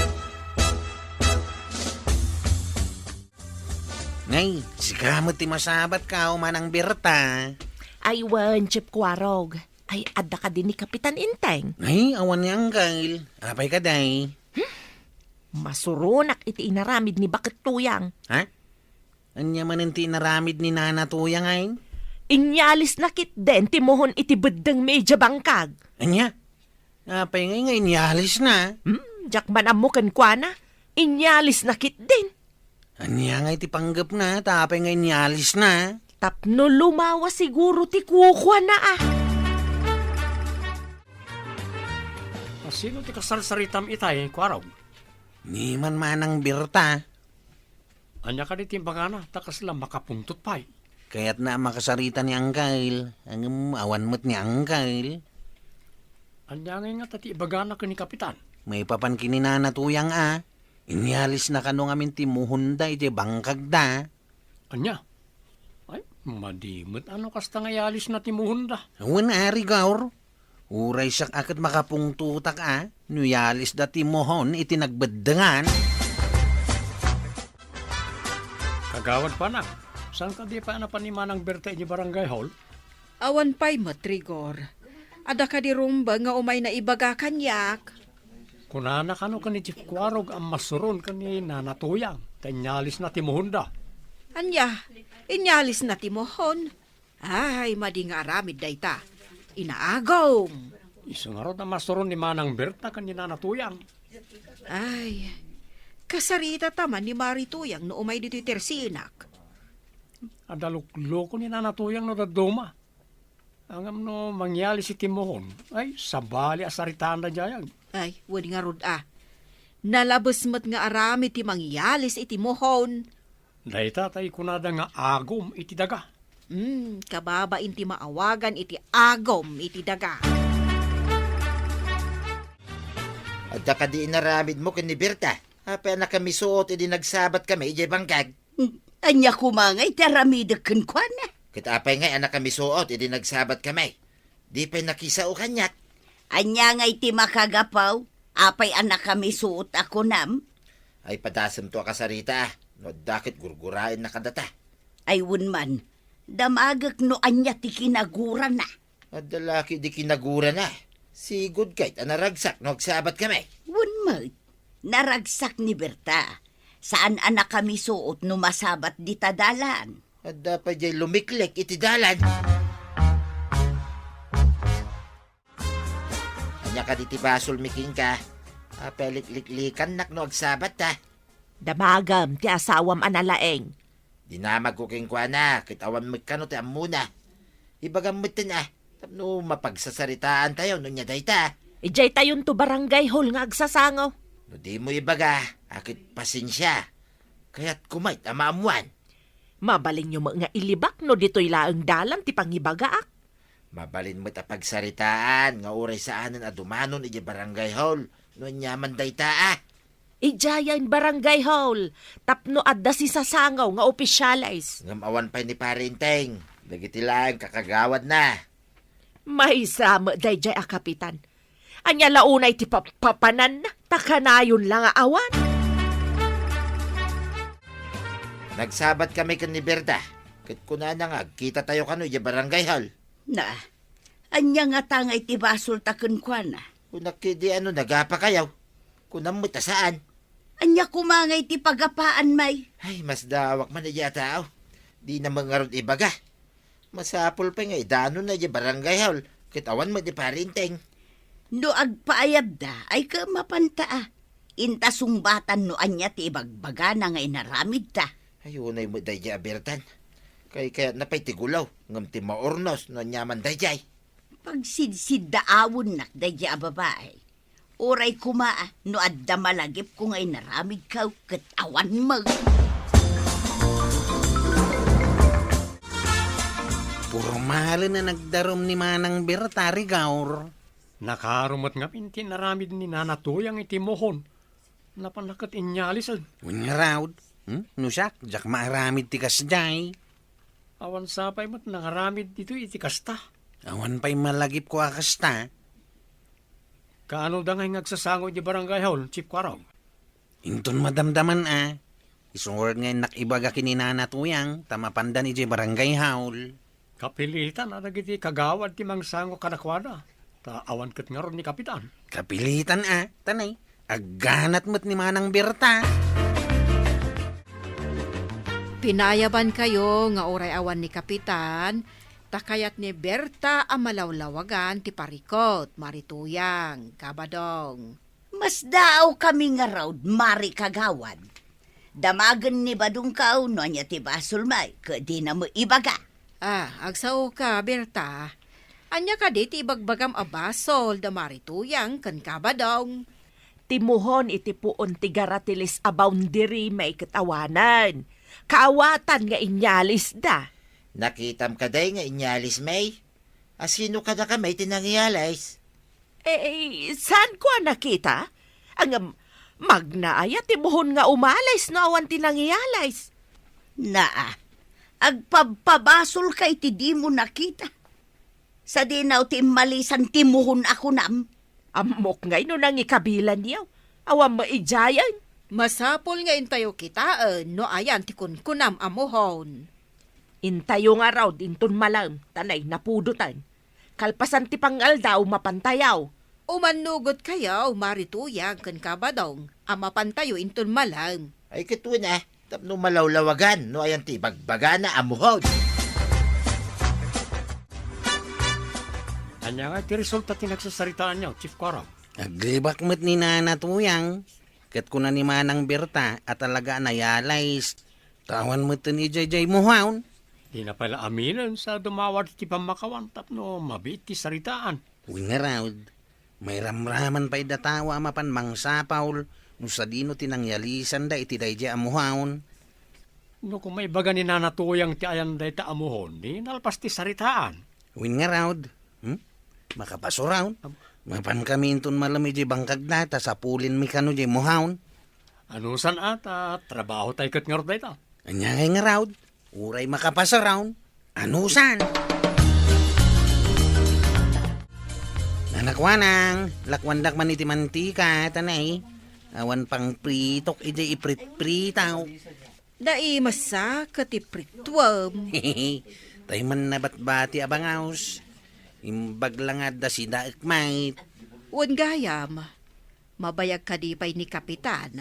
Ngay, sikamot ti masabat ka o manang birta. Ay, wan, Chip Kwarog. Ay, adda ka din ni Kapitan Inteng. Ay, awan ni Uncle. Apay ka day. Masurunak iti inaramid ni Bakit Tuyang. Ha? Anya man ti naramid ni Nana Tuyang ay? Inyalis na kit den timohon iti beddeng medya bangkag. Anya? Apay ngay inyalis na. Jak manamukan kwa na. Inyalis na kit din. Anya nga iti panggap na, tapay nga inyalis na. Tapno lumawa siguro ti kukwa na Sino ti kasarsaritam itay, Kwarog? Ni man manang birta. Anya ka di timbangana, takas lang makapuntot pa'y. Kaya't na makasarita ni Uncle. Ang awan mo't ni Uncle. Anya nga tati ibagana ka ni Kapitan. May papankini na natuyang Inyalis na kano ngamin timuhunda iti bangkag da. Anya? Ay, madimot ano kasta nga yalis na timuhunda. Awan ari gaur. Uray siyak akat makapungtutak Nuyalis da timuhon iti nagbeddengan. Kagawad pa na. Saan ka di pa napanimanang berta ni Barangay Hall? Awan pa'y matrigor. Ada ka di rumba nga umay na ibaga kanyak. Kunana kano ka ni Chief Kwarog ang masuron ka ni Nanatuyang. Tanyalis na timuhunda. Anya, inyalis na timohon. Ay, mading aramid dayta. Inaagom. Isungarot na masuron ni Manang Berta ka ni Nanatuyang. Ay, kasarita taman ni Marituyang no umay dito'y tersinak. Adaluk-loko ni Nanatuyang no daduma. Ang no mangyali si Timohon, ay sabali asaritaan na jayag. Ay, wadi nga rod Nalabas mat nga arami ti mangyalis iti mohon. Dahita tay kunada nga agom iti daga. Kababa inti maawagan iti agom iti daga. At ka di inaramid mo ken ni Berta. Apa na kami suot, edi nagsabat kami, ijay bangkag. Anya kumangay, taramidag kan kwa na. Kitapay nga, anak kami suot, edi nagsabat kami. Di pa'y nakisao kanyat. Anya ngay ti makagapaw, apay anak kami suot ako nam. Ay padasam to akasarita, no dakit gurgurain na kadata. Ay man, damagak no anya ti kinagura na. At dalaki di kinagura na. Si good kahit anaragsak, nagsabat kami. Man, naragsak ni Berta. Saan anak kami suot no masabat di tadalan? At dapat jay lumiklik iti dalan. Anya ka diti basol miking ka. Pelik-liklikan nak no agsabat ta. Damagam ti asawam analaeng. Dinamag ko king kwa na, kitawan mo ka no ti amuna. Ibagam mo tin tapno mapagsasaritaan tayo no niya dayta. Ijay tayon to barangay hall nga agsasangaw. No di mo ibaga, akit pasensya. Kaya't kumait amaamuan. Mabaling nyo mga ilibak no dito'y laang dalam ti pangibagaak. Mabalin mo't pagsaritaan, nga uray saanan a dumanon iji barangay hall. No nyaman dayta Ijayan barangay hall. Tapno adda si sasangaw nga opisyalize. Ngamawan pa ni parinteng. Dagiti lang kakagawad na. May sama dayjay a kapitan. Anya launay ti papanan na. Takanayon lang a awan. Nagsabat kami kan ni Berta. Kit kuna na nga, kita tayo kano iji barangay hall. Na, anya nga tangay ti basol taken kwa na. Kunak di nagapa kayaw. Kunam mo ta saan. Anya kumangay ti pagapaan may. Ay, mas dawak man iji tao. Di na mangarod ibaga. Masapol pa nga, idano na iji barangay hall. Kitawan mo di parinteng. No agpaayab da, ay ka mapanta. Inta sungbatan no anya ti ibagbaga na nga inaramid ta. Ayunay mo dayjay abertan. Kaya napay tigulaw. Ngam ti maornos no nyaman dayjay. Pagsidsid daawon nak dayjay a babae. Oray kumaa, no adda malagip ko nga inaramid ka, katawan mag. Purmali na nagdarom ni Manang Berta, Rigaur. Nakarumat nga pinti naramid ni nanatuyang iti mohon. Napanakat inyalisan. Unya raud. Nusak, jak maaramid ti kasjay. Awan sapay mo't nangaramid dito iti kasta. Awan pa'y malagip ko akasta. Kaano da ngay ngagsasango di barangay hall, Chief Kwaraw? Inton madamdaman Isungord ngayon nakibaga kininanatuyang, tamapandan iti barangay haul. Kapilitan na nagiti kagawad ti mangsango kanakwada. Awan kat nga ron ni Kapitan. Kapilitan tanay. Agganat mo't ni Manang Berta. Pinayaban kayo nga oray awan ni Kapitan, takayat ni Berta ang malawlawagan ti parikot, marituyang, kabadong. Mas daaw kami nga raw, mari kagawad. Damagan ni badong kao, no anya ti basol may, kadi na mo ibaga. Agsaw ka, Berta. Anya ka di ti ibagbagam abasol, da marituyang, kan kabadong. Timuhon iti puon ti garatilis a boundary may katawanan. Kaawatan nga inyalis da. Nakitam ka day nga inyalis may. Asino ka na kamay tinangyalis? Saan ko nakita? Ang magnaaya timuhon nga umalis no awan tinangyalis. Naa, agpabasol kay ti di mo nakita. Sa dinaw ti malisan timuhon ako nam. Amok ngay no nang ikabilan niyaw. Awang maijayan. Masapol nga intayo kitaan, no ayan ti kunkunam amuhon. Intayo nga raw dinton malam, tanay napudutan. Kalpasan ti pangaldaw mapantayaw. Umanugot kayaw, marituyang kan kabadong, mapantayo inton malam. Ay kituin tapno malawlawagan, no ayan ti bagbaga na amuhod. Anya nga ti resulta ti nagsasaritaan niyo, Chief Kwaraw. Aglibak mo't ni nanatuyang. Kat kuna ni Manang Berta at talaga nayalays. Tawan mo ito ni Jay Muhaon. Di na pala aminan sa dumawad ti pamakawan tapno mabit ti saritaan. Uy nga raud. May ramraman pa idatawa mapan mangsapaul. Nusa dino tinangyalisan da iti day Jay Muhaon. No kung may baga ni nanatuyang ti ayan day ta amuhon, ni nalpas ti saritaan. Win nga raud. Makapaso raud. Mapan kami inton malami di bangkag na, ta sapulin mi kano di muhaon. Ano san ata, trabaho tayo kat nga day ta. Anya nga raud. Uray makapasa raud. Ano san? Anakwanang, lakwandak man iti mantika, tanay. Awan pang pritok, iti iprit-pritaw. Dai masa katipritwam. Tay man nabatbati abangaws. Imbag langad da si daik mait. Wan gayam, mabayag kadipay ni Kapitan.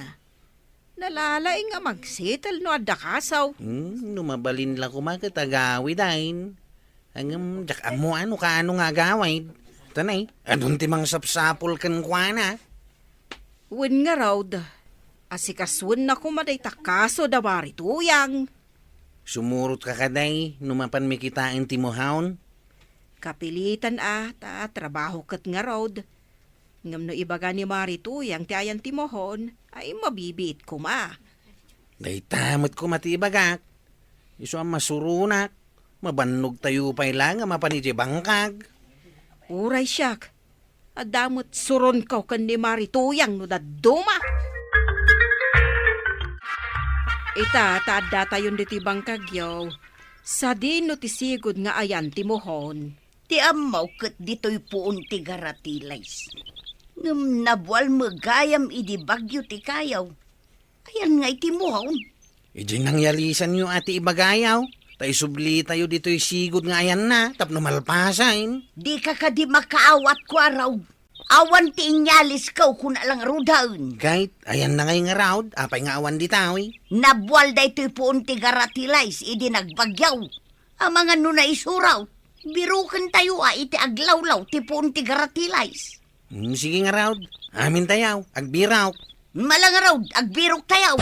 Nalalaing nga magsital no adda kasaw. Numabalin lang kumakatagawi dahin. Hanggang jak amo ano ka ano nga gaway. Tanay, adun timang sapsapol kan kuana. Wan nga raw, asikaswan na kumaday takaso da marituyang. Sumurot ka kaday, numapan mi kitain timuhaon. Kapilitan ta trabaho kat nga raw. Ngam no ibaga ni marituyang ti ayan timohon, ay mabibit kuma. Day tamot ko matibagak. Iso ang masurunak. Mabannog tayo pa'y lang nga mapaniti bangkag. Uray siyak, adamot suron kaw kan ni marituyang no daduma. Ita, taadda tayon diti bangkagyaw. Sa di no tisigod nga ayan timohon. Ti amaw kat dito'y puon ti garatilays. Ngam nabwal magayam idi bagyo ti kayaw. Ayan nga iti muhaon. Iji nangyalisan nyo ati ibagayaw. Tay subli tayo dito'y sigod nga ayan na, tapno malpasain. Di ka di makaawat ko araw. Awan ti inyalis kaw kuna lang rudaun. Kahit ayan na ngay nga raud, apay nga awan ditawi. Nabwal da ito'y puon ti garatilays idi nagbagyaw. Ang mga nuna isuraw. Birukan tayo iti aglawlaw ti puon ti garatilays. Sige nga raud, amin tayaw, agbiraw. Malang raw, agbirok tayo.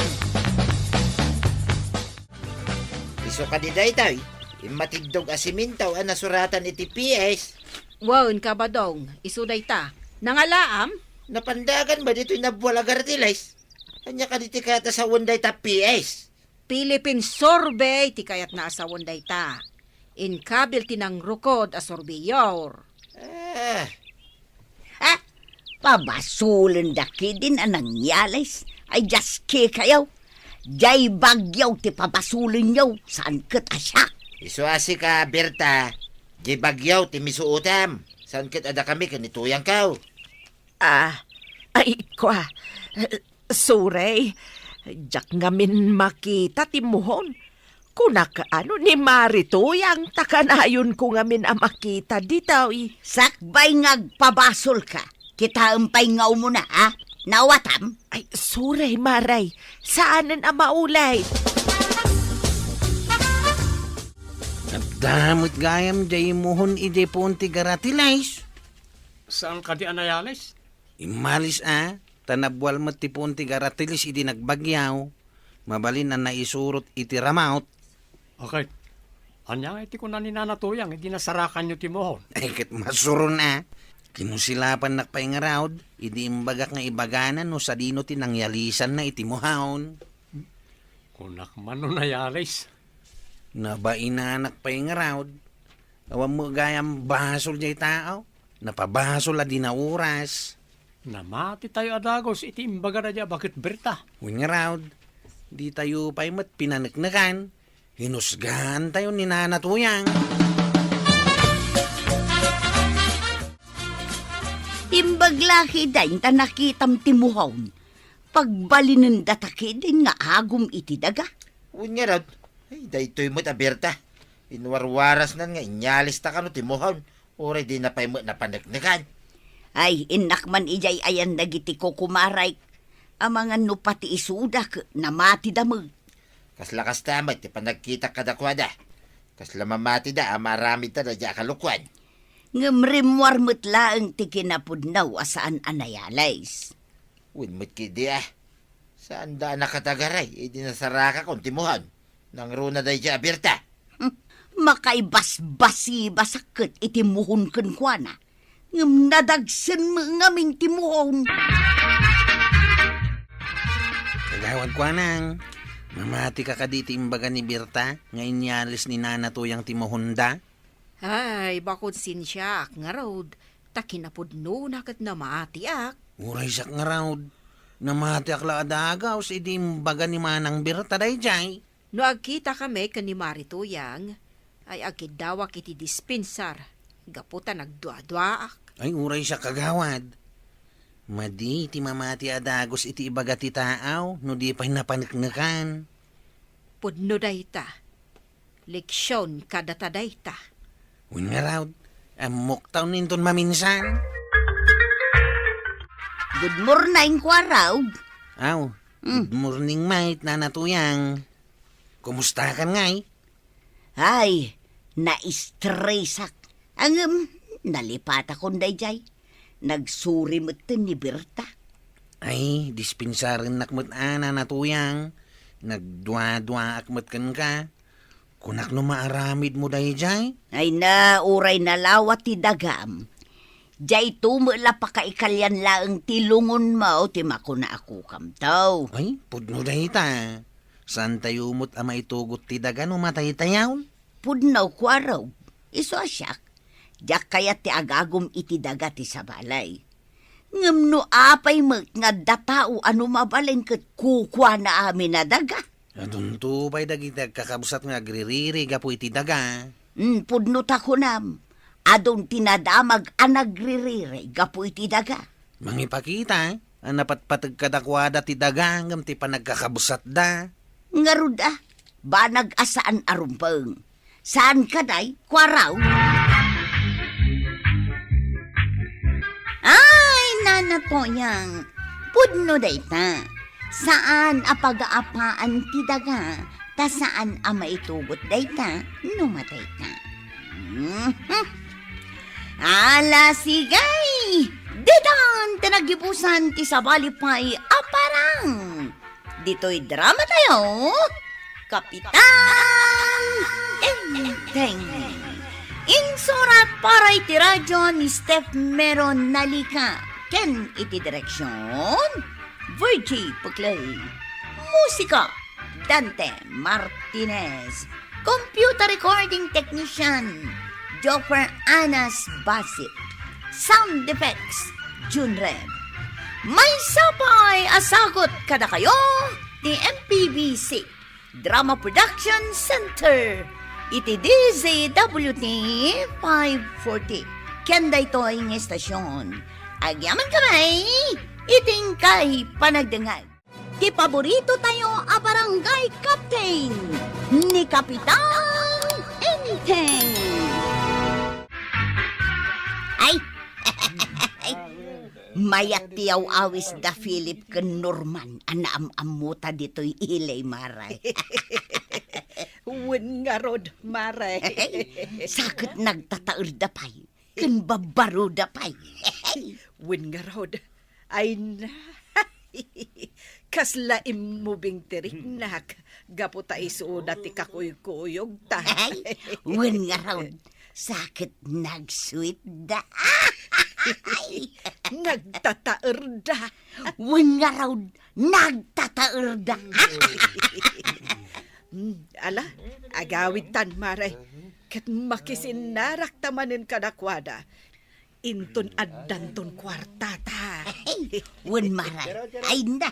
Iso ka di daytay. Imatidog asimintaw ang nasuratan iti PS. Wan ka ba dong, isuday ta. Nangalaam? Napandagan ba dito'y nabwala garatilays? Anya ka diti kata sa wanday ta PS. Philippine Survey, ti kayat na asawon day ta. Inkabil tinang rukod a sorbeyor. Pabasulan daki din ang nangyalis. Ay jaske kayaw. Jay bagyaw ti pabasulan yaw. Saan kat asyak? Iso asi ka, Berta. Di bagyaw ti misuutam. Saan kit ada kami kanituyang kaw? Ay kwa, suray, jak ngamin makita timuhon. Kunak ano ni marituyang takanayon ko ngamin ang makita ditaw Sakbay ngagpabasol ka. Kita ampay ngaw mo na, ha? Nawatam? Ay, suray maray, saanan ang maulay? At damot gayam jay mohon ide punti garatilays. Saan ka di anayalis? Imalis tanabwal mat ti punti garatilis idi nagbagyaw. Mabalin na naisurot iti ramaut. Okay. Anya iti ko na ni nanatuyang, hindi nasarakan nyo timohon. Ay kat masuron Kinusilapan nakpay nga raud, idi imbagak nga ibaganan no sa dino tinangyalisan na iti muhaon. Kunak man no nayalis. Nabainanak pa nga raud. Awan mo gayam basol jay tao. Napabasol a dinauras. Namati tayo adagos, iti imbaga na dya, bakit Berta? Uy nga raud, di tayo pa'y mat pinanaknakan. Hinusgahan tayo ni nanatuyang. Imbaglahi dahin ta nakitam timuhawn. Pagbalinin dataki din nga agum iti daga. Unya rod. Ay, daytoy mo't Berta. Inwarwaras nan nga inyalis ta kano timuhaw. Oray di na pa'y mo napanagnakan. Ay, inakman ijay ayan dagiti ko kumaray. Ang mga nupati isudak na mati damag. Kaslakas tamat, ti panagkita kadakwada. Kasla mamati da, marami ta na dya kalukwan. Ngamrimwar mutlaang ti kinapudnaw asaan anayalays. Winmut kidi Saan da nakatagaray, dinasaraka kong timuhan. Nang runa day dya Berta. Makaibas-basi basakit itimuhon kan kwa na. Ngam nadagsan ngaming timuhon. Kagawad kwa nang. Mamati ka kaditi imbaga ni Birta, nga inyalis ni Nana Tuyang Timohonda. Ay, bakod sinsyak nga road. Takinapudno na kat namatiak. Uray sak nga raw. Namati akla adagaw sa idi imbaga ni Manang Birta dayjay. No agkita kami kan ni Marituyang, ay agkidawak iti dispensar. Gaputa nagdua-duaak. Ay uray siya kagawad. Madi ti mamati adagos iti ibaga ti taaw, no di pa'y napaniknakan. Pudno dayta. Leksyon kadata dayta. Uy nga raw, amok taon ninton maminsan. Good morning, Kwaraw. Aw, good morning mate, Nana Tuyang. Kumusta ka ngay? Ay, na-stressak. Ang nalipat akong dayjay. Nagsuri mo ni Berta. Ay, dispensarin nakmat Nana Tuyang. Nagdwa-dwa akmat kan ka. Kunak no maaramid mo dayjay. Ay na, uray na lawat ti dagam. Jay tumula pa kaikalyan laang tilungon mo, ti makuna ako kamtaw. Ay, pudno dayta. Saan tayo mo't ama itugot ti daga no matay tayaw? Pudnaw Kwaraw. Iso asyak. Diyak kaya ti agagom iti daga ti sabalay. Ngam no apay mo nga datao ano mabaleng kat kukwa na amin na daga. Adun to pa'y dagiti kakabusat nga agririri gapo iti daga. Pudno takunam. Adong tinadamag anagririre gapo iti daga. Mangipakita, ang napatpatag kadakwada ti daga ngam ti panagkakabusat da. Ngaruda, banag asaan arumpeng. Saan ka day, Kwaraw? Ay, Nana Tuyang, pudno day ta. Saan apag-aapaan ti daga, ta saan ama itugot day ta, numatay ta. Ala sigay, dedan tinagibusan ti sabalipay aparang. Dito'y drama tayo, Kapitan Enteng. Insurat para iti radyo ni Steph Meron Nalika. Ken iti direksyon, Virgie Puklay. Musika, Dante Martinez. Computer recording technician, Joffer Anas Basit. Sound effects, Junreb. May sabay asagot kada kayo ni MPBC Drama Production Center. Iti DZWT 540. Kenda ito ang estasyon. Agyaman kamay, iting kay panagdangag. Ti paborito tayo a barangay captain ni Kapitan Enteng. Ay, mayat tiyaw awis da Philip ken Norman anaam-amuta dito'y ilay maray. Wen nga rod, Maray. Sakit nagtataer da pay, ken babaro da pay. Wen nga rod. Ay na. Kasla imubing tiriknak. Gapo ta isuuna ti kakuy-kuyog ta. Ay, wen nga raw, sakit nagsuit da. Nagtataer da. Wen nga raw, nagtataer da. Ala, agawid tan, Maray. Kat makisinarak tamanin kadakwada. Inton addanton kwartata. Ay, wen maray, ay na.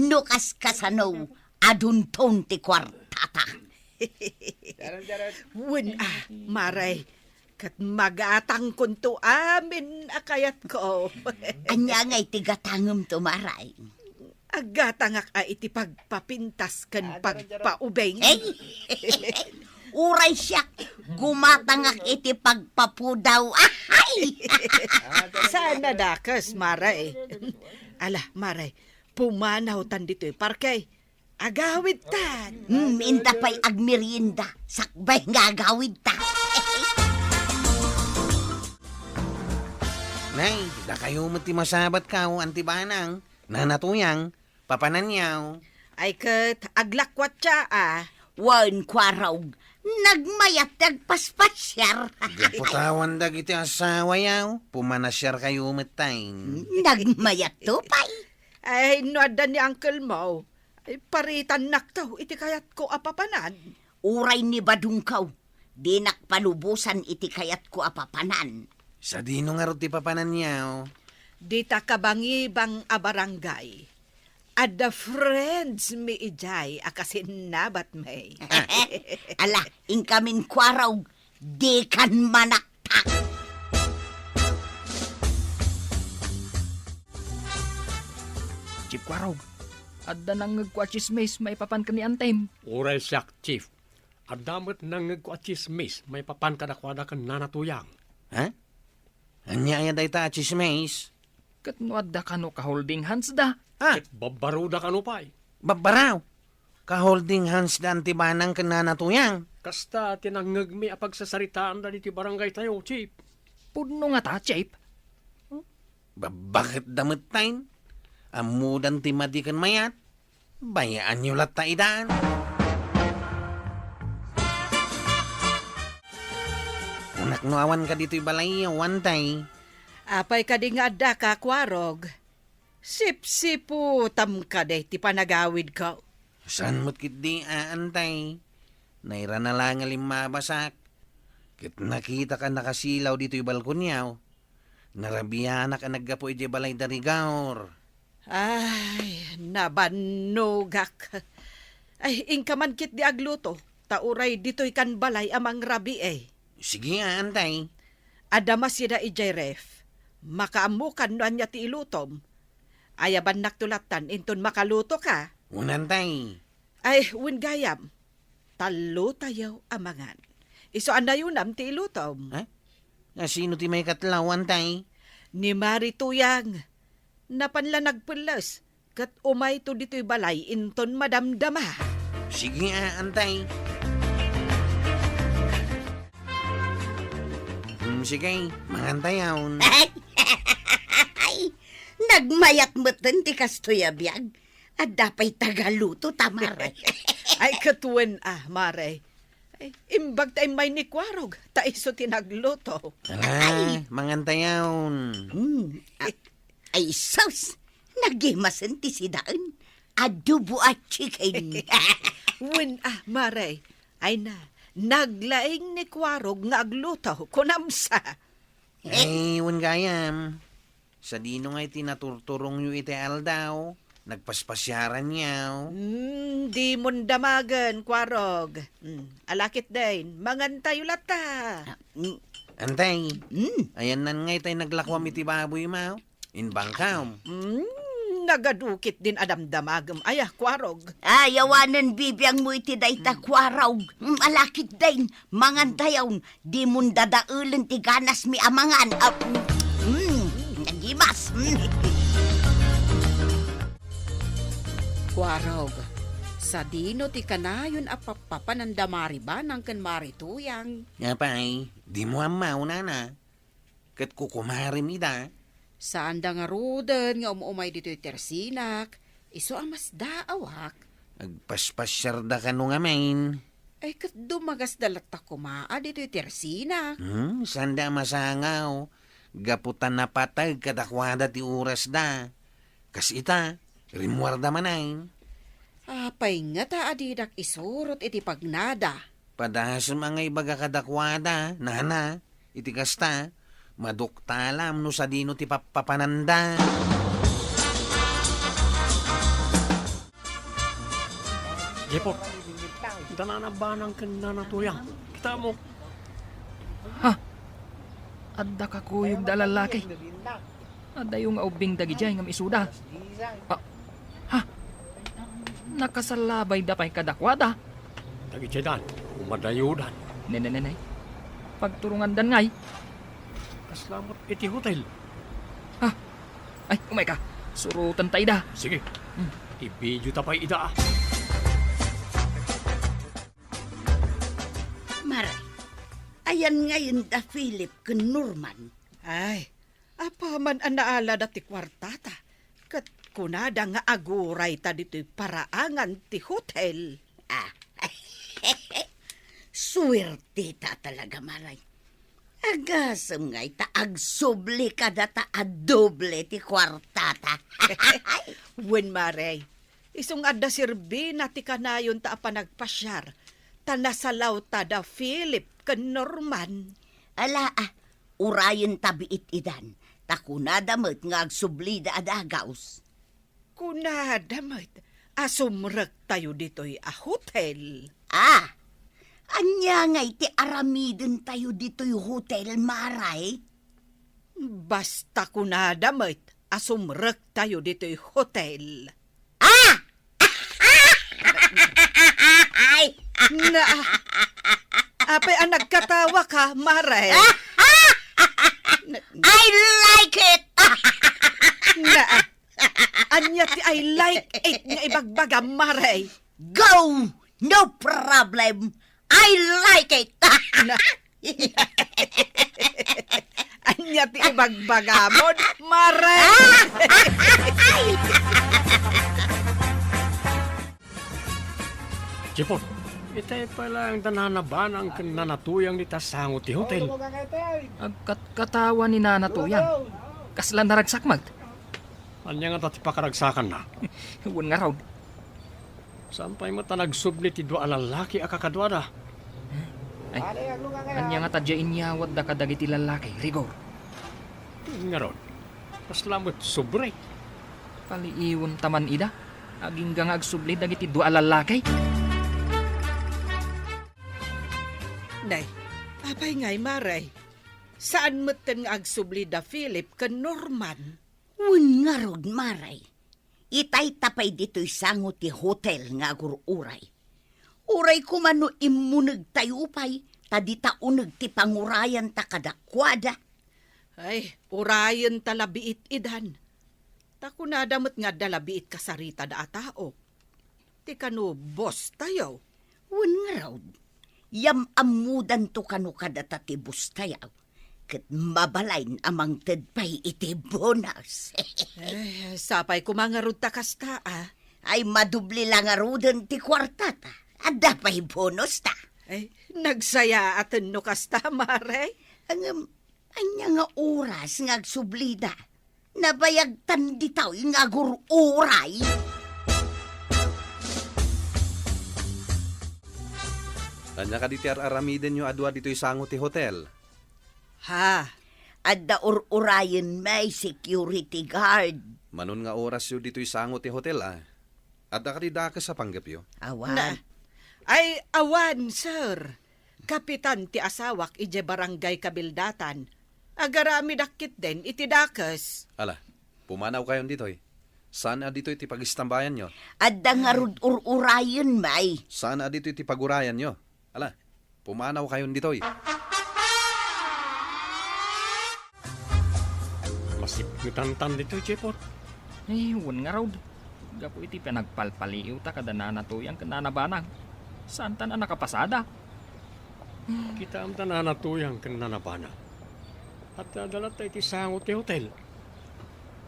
Nukas kasano, adunton ti kwartata. Wen Maray. Kat magatang kunto amin akayat ko. Anya nga'y tigatangam to maray. Agatangak a iti pagpapintas kan pagpaubeng. Ay, uray siya, gumatangak iti pagpapudaw. Ay! Sana dakas, Maray. Ala, Maray, pumanaw tan dito'y parkay. Agawid tan. Minta pa'y agmerienda, sakbay nga agawid ta. Nay, da kayo mati masabat ka o antibanang. Nana Tuyang, papananyaw. Ay kat, aglakwat siya Wan Kwaraw, nagmayat nagpaspasyar. Putawan dagiti asawa yaw. Pumanasyar kayo matay. Nagmayat to pa'y. Ay, noada ni Uncle Mo. Paritan naktaw, iti kayat ko apapanan. Uray ni Badungkaw, di nakpalubusan iti kayat ko apapanan. Sa dino nga ti papanan niyaw. Dita kabangibang a barangay. At the friends mi ijay akasin nabat may. Ala, ingkamin kwaraw, di kan manaktak. Chief Kwarog, adda nang nagkwachismis may papan ka ni Antem. Uray siyak, Chief. At damat nang nagkwachismis, may papan kadakwada kan nanatuyang. Ha? Anya ya day ta chismes. Kat no adda ka no ka-holding hands da. Ha? Ket babaruda ka no pa'y. Babaraw. Ka-holding hands dan ti banang kananatuyang. Kasta tinangag mi apagsasaritaan da ti barangay tayo, Chief. Pudno nga ta, Chief. Bakit damit tayo? Amudan ti madikan mayat. Bayaan nyo lat ta idaan. Unak no awan ka dito'y balay, awan tay. Apay ka di nga adda ka, Kwarog. Sip-siputam ka de, ti panagawid ka. Saan mo't kit di aantay? Naira na lang mabasak. Kit nakita ka nakasilaw dito'y balkon yaw. Narabiyanak ka naggapo iti balay darigaor. Ay, nabanugak. Ay, ingkaman kit di agluto. Tauray dito'y kan balay amang rabi eh. Sige aantay. Adama sida ijay ref. Makaamukan no anya ti ilutom. Ayaban naktulatan inton makaluto ka. Unantay. Ay, wingayam. Talo tayo amangan. Iso anayunam ti ilutom. Ha? Sino ti may katlaw antay? Ni Marituyang. Napanla nagpulas. Kat umay to dito'y balay inton madamdama. Sige aantay. Sige, mangantayaw. Ay, nagmayat mo ti kastoya biyag. At dapay tagaluto, tamaray. Ay, katuwen Mare. Ay, imbag tayo may ni Kwarog. Taiso tinagluto. Ala, mangantayaw. Ay, sus! Nagimasan ti si Daan. Adobo at chicken. Wen Mare. Ay na, naglaing ni Kwarog nga agluto. Kunamsa. Eh, gayam. Sa dino nga itinaturturong yu ite aldaw. Nagpaspasyaran niyaw. Di mon damagan, Kwarog. Alakit din, mangantayo lata. Antay, ayan nan nga itay naglakwam iti baboy mo. Inbangkaw. Nagadukit din adamdamagam. Ayah, Kwarog. Ayawanan bibiyang mo iti dayta kwaraw. Alakit din, mangantayaw. Di mong dadaulan ti ganas mi amangan. Nagimas. Kwarog, sa dino ti kanayon apapapanandamari ba ng kan Marituyang? Yapay, di mo amaw na. Kat kukumarim ida. Saan da nga ruden nga umumay dito'y tersinak, iso ang mas daawak. Agpaspasyar da ka nung amain. Ay kat dumagas dalat ta kumaa dito'y tersinak. Sanda masangaw. Gaputan na patag kadakwada ti oras da. Kas ita, rimwarda manay. Apay nga ta adidak isurot iti pagnada. Padahas mga ibaga kadakwada, nana, iti kasta, maduktalam no sa dino ti papapananda. Jepot, dananabanang kan nanatuyang. Kita mo. Adda ka kuyog da lalaki. Adda yung aubing dagijay ngam isuda. Nakasalabay da pa'y kadakwada. Tagityadan, umadayudan. Nenenenay. Pagturungan dan ngay. Kaslamat iti hotel. Ay, umay ka. Surutan tayo da. Sige, ibidyo tapay ida. Maray, ayan ngayon da Philip ken Norman. Ay, apaman ang naala dati kwartata. Kat kunada nga aguray ta dito'y paraangan ti hotel. Swerte ta talaga, Maray. Agasam nga ita agsuble ka data adoble ti kwartata. Wen Maray, Isong adda sirbina ti kanayon ta panagpasyar. Tanasalaw ta da Philip ken Norman. Ala urayan tabiit idan. Takunadamat nga agsublida adagaws. Kunadamat, asumrek tayo dito'y hotel. Anya nga iti aramiden tayo dito'y hotel, Maray. Basta kunadamat, asumrek tayo dito'y hotel. Ay! Na, apay ang nagkatawa ka, Maray. I like it! Na, anya ti I like it nga ibagbaga, Maray. Go! No problem! I like it! Na, anya ti ibagbagamon, Maray. Chipot, itay pala ang dananaban ang nanatuyang ni tasangot ti hotel. Katawa ni Nana Tuyang. Kasla naragsakmag. Anya nga tati pakaragsakan na. Huwag nga raw. Sampay mo nagsubli ti dua lalaki akakadwada. Ay, anya nga tadya inyawad da kadagiti lalaki. Rigor. Nga ron. Paslamot sobre. Paliiwan taman ida. Aging nga agsubli dagiti dua lalaki. Nay, apay ngay, Maray. Saan mo ten nga agsubli da Philip ken Norman? Wen nga rod, Maray. Itay tapay dito'y sangot ti hotel nga agururay. Uray kumano imunag tayo pay, tadita unag ti pangurayan ta kadakwada. Ay, urayan talabiit idan. Takunadamat nga dalabiit kasarita da atao. Ti kanu boss tayo. Wen nga rod. Yam amudan to kanu kadata ti bustayaw. Ket mabalain amang tedpay iti bonus. Ay, sapay kumangarod ta kasta Ay madubli lang arudan ti kwartata. Adda pa'y bonus ta. Ay, nagsaya atin no kasta, Maray. Anya nga oras nga agsublida. Nabayagtan ditaw yung agururay. Anya ka diti aramiden nyo adwa dito'y sango ti hotel. Ha? Adda urayan may security guard. Manon nga oras yo dito'y sango ti hotel Adda ka di dakas sa panggapyo. Awan. Ay, awan, sir. Kapitan ti asawak ije barangay Kabildatan. Agarami dakit din iti dakas. Ala, pumanaw kayon dito'y. Saan dito'y ti pagistambayan nyo? Adda nga urayan may. Saan dito'y ti pagurayan nyo? Ala, pumanaw kayon dito'y. Masipnutantan dito, Chipot. Ay, huwag nga raw. Gapo iti pinagpalpaliw ta kada Nana Tuyang ken Nana Banang. Saan ta na nakapasada? Kita ang tananatuyang kananabana. At dalat tayo ti sangot ti hotel.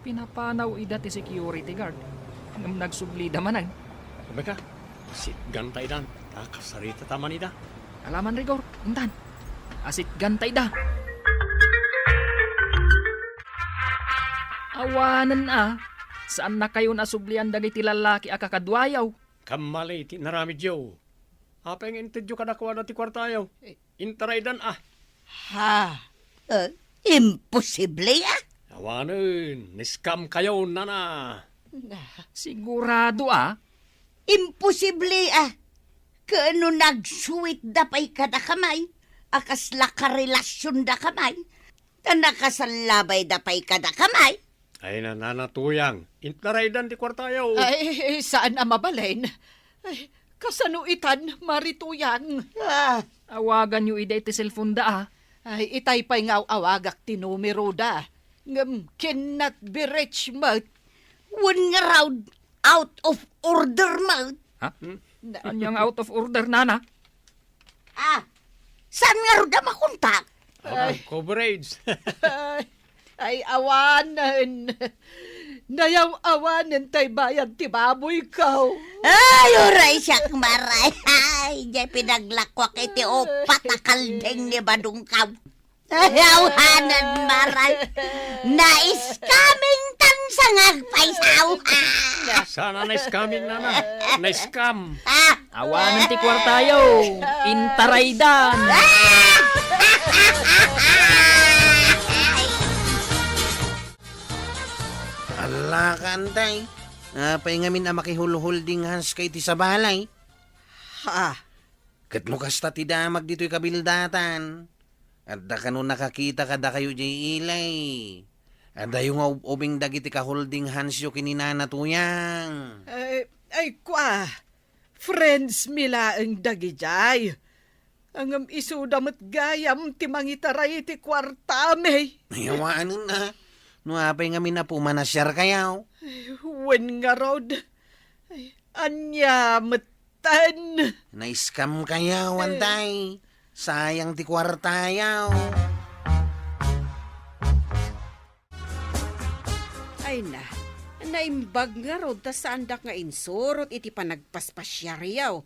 Pinapanaw ida ti security guard. Ngam nagsublida manang. Sabi ka, sit gantay dan. Kasarita taman ida. Alaman rigor, intan. Asit gantay da. Awanan saan na kayo nasublian dagiti lalaki akakadwayaw? Kamali ti narami Joe. Apa yung intedyo kadakwa na ti kwartayaw? Intaraydan Ha? Imposible Awanan, niskam kayo, nana. Sigurado Imposible Kano nagsuwit da pa'y kada kamay. Akas lakarelasyon da kamay. Tanakasalabay da pa'y kada kamay. Ay nananatuyang. Intaraydan ti kwartayaw. Ay, saan na mabalin? Ay, kasanuitan, Marituyang. Awagan nyo ida iti cellphone da Ay, itay pa'y nga awagak ti numero da. Ngam, cannot be reached, mat. One nga raw, out of order mouth. Anyang out of order, Nana? Saan nga raw da makontak? Coverage. Ay, awanan. Nayaw awanan tay bayad ti baboy kaw. Ay, uray siyak maray. Ay, di pinaglakwak iti opat na kaldeng ni Badungkaw. Ay, awanan maray. Nais kaming tansa sangag paisaw. Sana na-scamming na na. Na-scam. Awanan ti kwartayo. Intaraydan. Ala ka, antay. Apay ngamin na makihul-holding hands kay ti sa balay. Ha? Kat mo kasta ti damag dito'y kabildatan. At da ka nun nakakita ka da kayo jay ilay. At da yung ubing dagiti ka holding hands yo kininana tuyang. Ay kwa, friends mila ang dagijay. Ang isu damat gayam ti mangitaray ti kwartame. Mayawaan nun na. No apay ngamin na pumanasyar kayaw. Wen nga rod. Ay, anya matan. Na-scam kayaw, antay. Sayang ti kwartayaw. Ay na, naimbag nga rod ta sandak nga insurot iti panagpaspasyariyaw.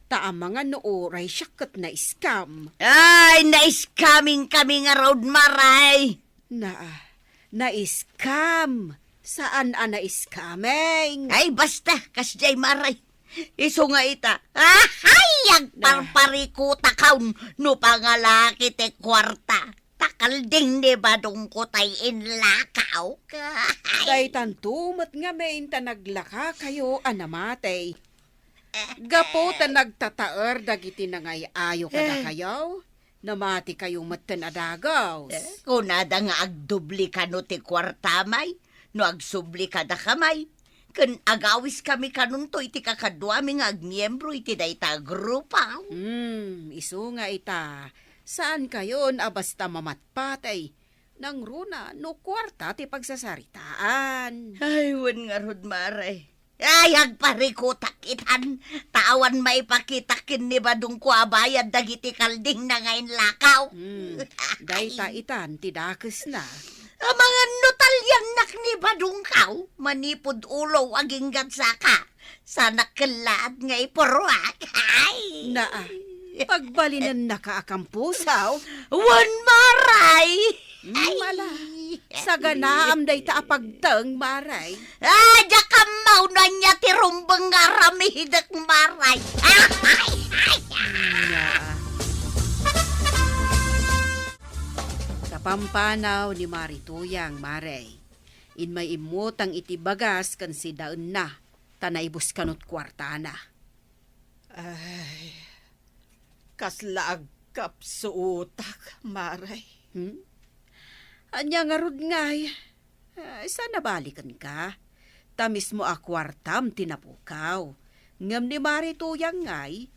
Taama nga nooray siyakat na scam. Ay, na-scamming kami nga road maray. Na-scam. Saan na-scamming? Ay, basta, kasjay maray. Iso nga ita. Ay, agparpariko takaw no pangalaki te kwarta. Takalding ni badong ko tay inlakaw. Day tantumat nga main ta naglaka kayo anamatay. Gapo ta nagtataer dagiti nangay ayo kada kayo. Namati kayo matan adagaw. Kunada nga agdubli ka no ti kwarta may. No agsubli ka da kamay. Kan agawis kami kanunto iti kakadwami nga agmiyembro iti dayta grupa. Iso nga ita. Saan kayo basta mamatpatay? Nang runa, no kwarta ti pagsasaritaan. Ay, wan nga rod maray. Ay, agparikutak itan. Tawan may pakitakin ni badong ko abayad dagiti kalding na ngayon lakaw. Dayta itan, tidakes na. Ang mga notalyan nak ni badong kaw, manipod ulo aging gatsaka. Sana kalaad nga ipuruak. Ay! Pagbalinan na kaakampusao. Wan maray! Mala, sa ganaam dayta apagtang maray. Jakamaw na niya ti rumbang nga ramihidak maray. Pampanaw ni Marituyang maray. In may imutang iti bagas kan si daun na, tanaibus kanot kwarta na. Ay, kaslaag kap suutak, maray. Anya nga rod ngay, sana balikan ka. Tamis mo a kwartam tinapukaw. Ngam ni Marituyang ngay,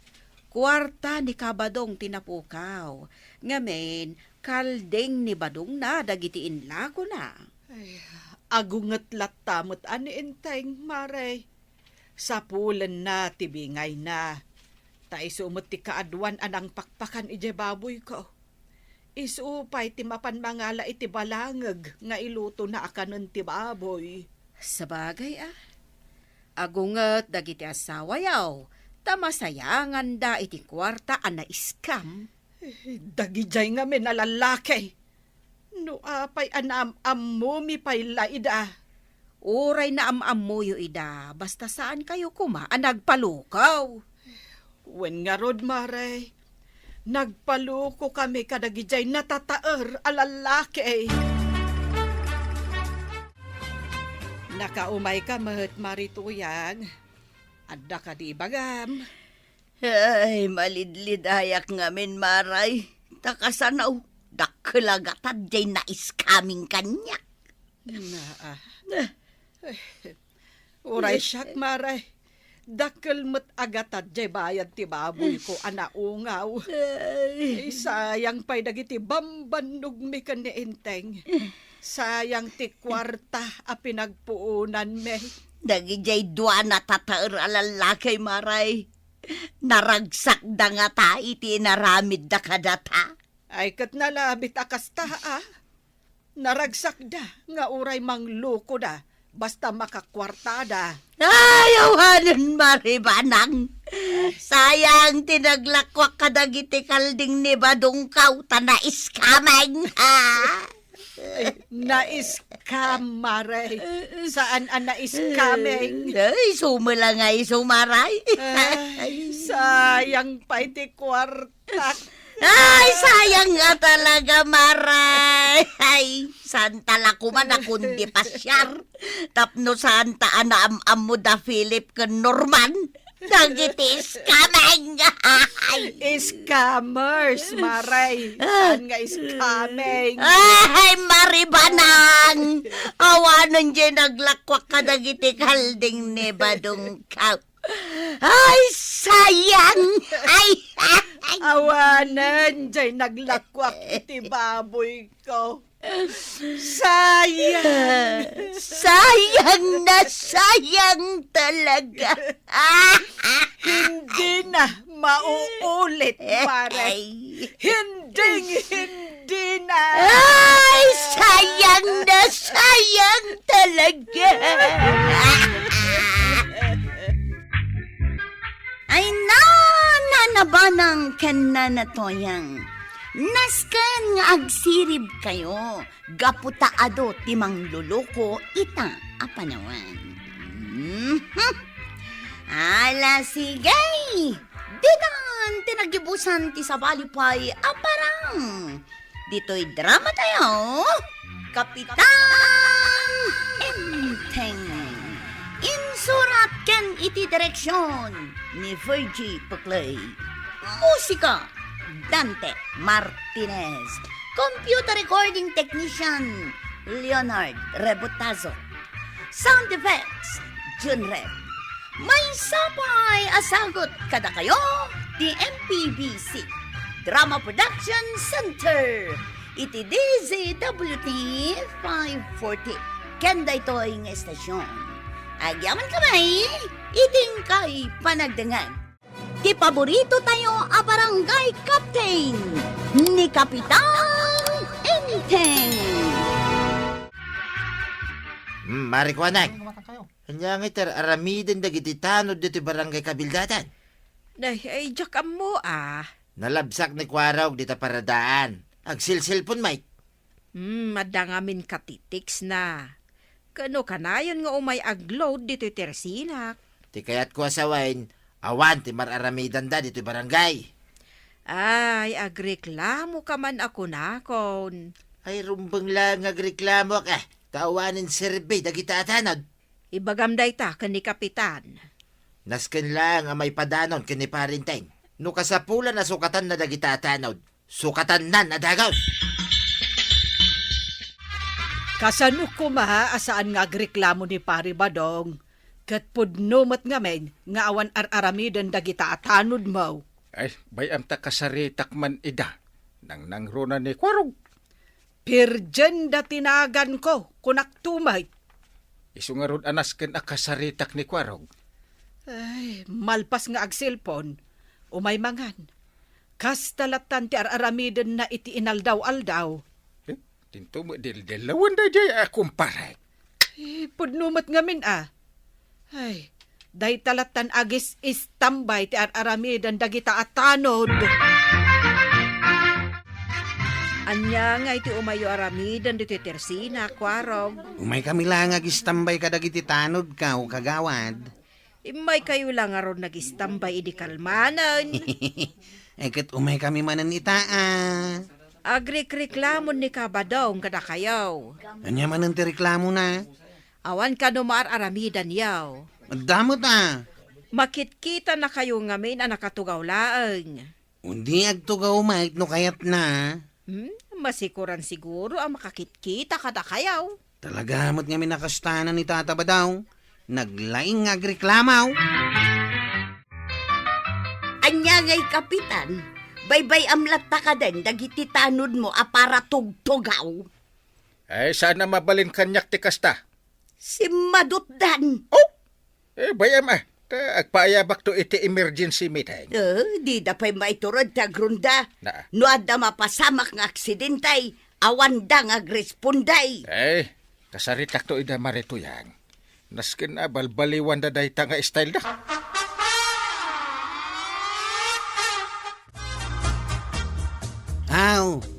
kwarta ni Kabadong tinapukaw. Ngamen, kaldeng ni Badong na dagiti inla ko na. Ay, agungat latamot ani enteng maray. Sa pulan na tibingay na. Ta isumot ti kaadwan anang pakpakan ije baboy ko. Isupay ti mapan mangala iti balangag nga iluto na akanon ti baboy. Sabagay agungat dagiti asawa yaw. Tamasayangan da iti kwarta ana iskam. Dagijay nga men nalalaki. No apay anam-am mo mi pay laida. Uray na am-am mo yo ida, basta saan kayo kuma nagpalukaw. Wen nga rod maray, nagpaluko kami kadagijay natataer alalaki. Nakaumay ka mahet Marituyang. Adda ka di bagam. Ay, malidlid ayak ngamin maray. Takasanaw, daklagatat jay na iskaming kanya. Uray siyak maray. Dakkel met agatat jay bayad ti baboy ko anaungaw. Ay, sayang pay dagiti bambannog mi kan ni enteng. Sayang ti kwarta a pinagpuunan me. Dagijay dua na tataer alalaki maray. Naragsak da nga ta iti naramid da kadata. Ay kat nalabit akas ta Naragsak da nga uray mangluko da basta makakwartada. Ayawanan maribanang. Sayang tinaglakwak kadagiti kalding ni badong kaw tanais kamay. Na-scam, Maray. Saan ang na-scamming? Ay, sumala nga sumaray. Ay, sayang pa iti kwarta. Ay, sayang nga talaga, Maray. Ay, santa la kuman na kundi pasyar. Tapno santa ana am da Philip ken Norman. Nagitis kameng. Scammers, Maray. Saan nga scamming? Ay, maribanang. Awanan dyan naglakwak ka nagiti kalding ni Badong Kaw. Ay, sayang. Ay. Awanan, dyan naglakwak iti baboy ko. Sayang. Sayang na sayang talaga. Hindi na mauulit, Maray. Hindi na. Ay, sayang na sayang talaga. Ay, nanabanang kananatoyang. Naskan nga agsirib kayo, gaputaado timang luluko ita apanawan. Ala sigay, didan tinagibusan ti sabalipay aparang. Dito'y drama tayo, Kapitan Enteng. Insurat ken iti direksyon ni Virgie Paclay. Musika, Dante Martinez. Computer recording technician, Leonard Rebotazo. Sound effects, Junrep. May sapay asagot kada kayo, di MPBC. Drama Production Center. Iti DZWT 540. Kenda ito ang estasyon. Agyaman kamay, iting kay panagdangan. Ti paborito tayo a barangay captain ni Kapitan Enteng. Marikwanag. Kanya nga iter aramiden dagiti tanod dito barangay kabildatan. Ay, jakam mo Nalabsak ni Kwaraw dita paradaan. Agsilsilpon, Mike. Madangamin katitiks na. Kano kanayon nga umay agload dito tersinak. Ti kayat ko asawain, awan ti mararamidan da dito barangay. Ay, agreklamo ka man ako nakon. Ay rumbang lang agreklamo ka. Taawanin survey dagita atanod. Ibagamday ta kan ni Kapitan. Nasken lang ang may padanon kini parinteng. No kasapulan na sukatan na dagita atanod. Sukatan na nadagaw. Kasano ko asaan nga agreklamo ni Pari Badong. Kat pudnumat nga men, nga awan ar-aramiden dagita atanod mo. Ay, bayam ta kasaritak man ida. Nang nangruna ni Kwarog. Pirgen da tinagan ko, kunak tumay. Isungarod anas ken akasaritak ni Kwarog. Ay, malpas nga agsilpon, umay mangan. Kas talatan ti ar-aramiden na iti inaldaw-aldaw. Tinto mo dil-dilawan da jay akong parek. Pudnumat nga min Ay, day talatan agis istambay ti ar-aramiden dagita atanod. Anya nga iti umayo aramidan dito tersina, Kwarog. Umay kami lang agistambay ka dagiti tanod ka o kagawad. Imay kayo lang aron nagistambay idi kalmanan. Ay kat umay kami manan itaa. Agrik-reklamon ni Kabadong kada kayaw. Anya manan ti reklamo na. Awan ka numar aramidan yaw. Damot Makitkita na kayo ngamin ang nakatugaw laang. Undi agtugaw Mike no kayat na. Masikuran siguro ang makakitkita kada kayaw. Talagamot nga minakastanan ni Tata Badaw. Naglaing agreklamaw. Anya ngay Kapitan, baybay amlat ta ka din, dagiti tanod mo para tugtugaw. Ay, sana mabalin kanyak ti kasta. Si Madutdan. Bayam agpaayabak to iti emergency meeting. Di da pa'y maiturod ta grunda. Na. No adda mapasamak nga aksidentay, awan da nga agresponday. Ay, kasaritak to ida marituyang. Naskin na balbaliwan da day nga style da.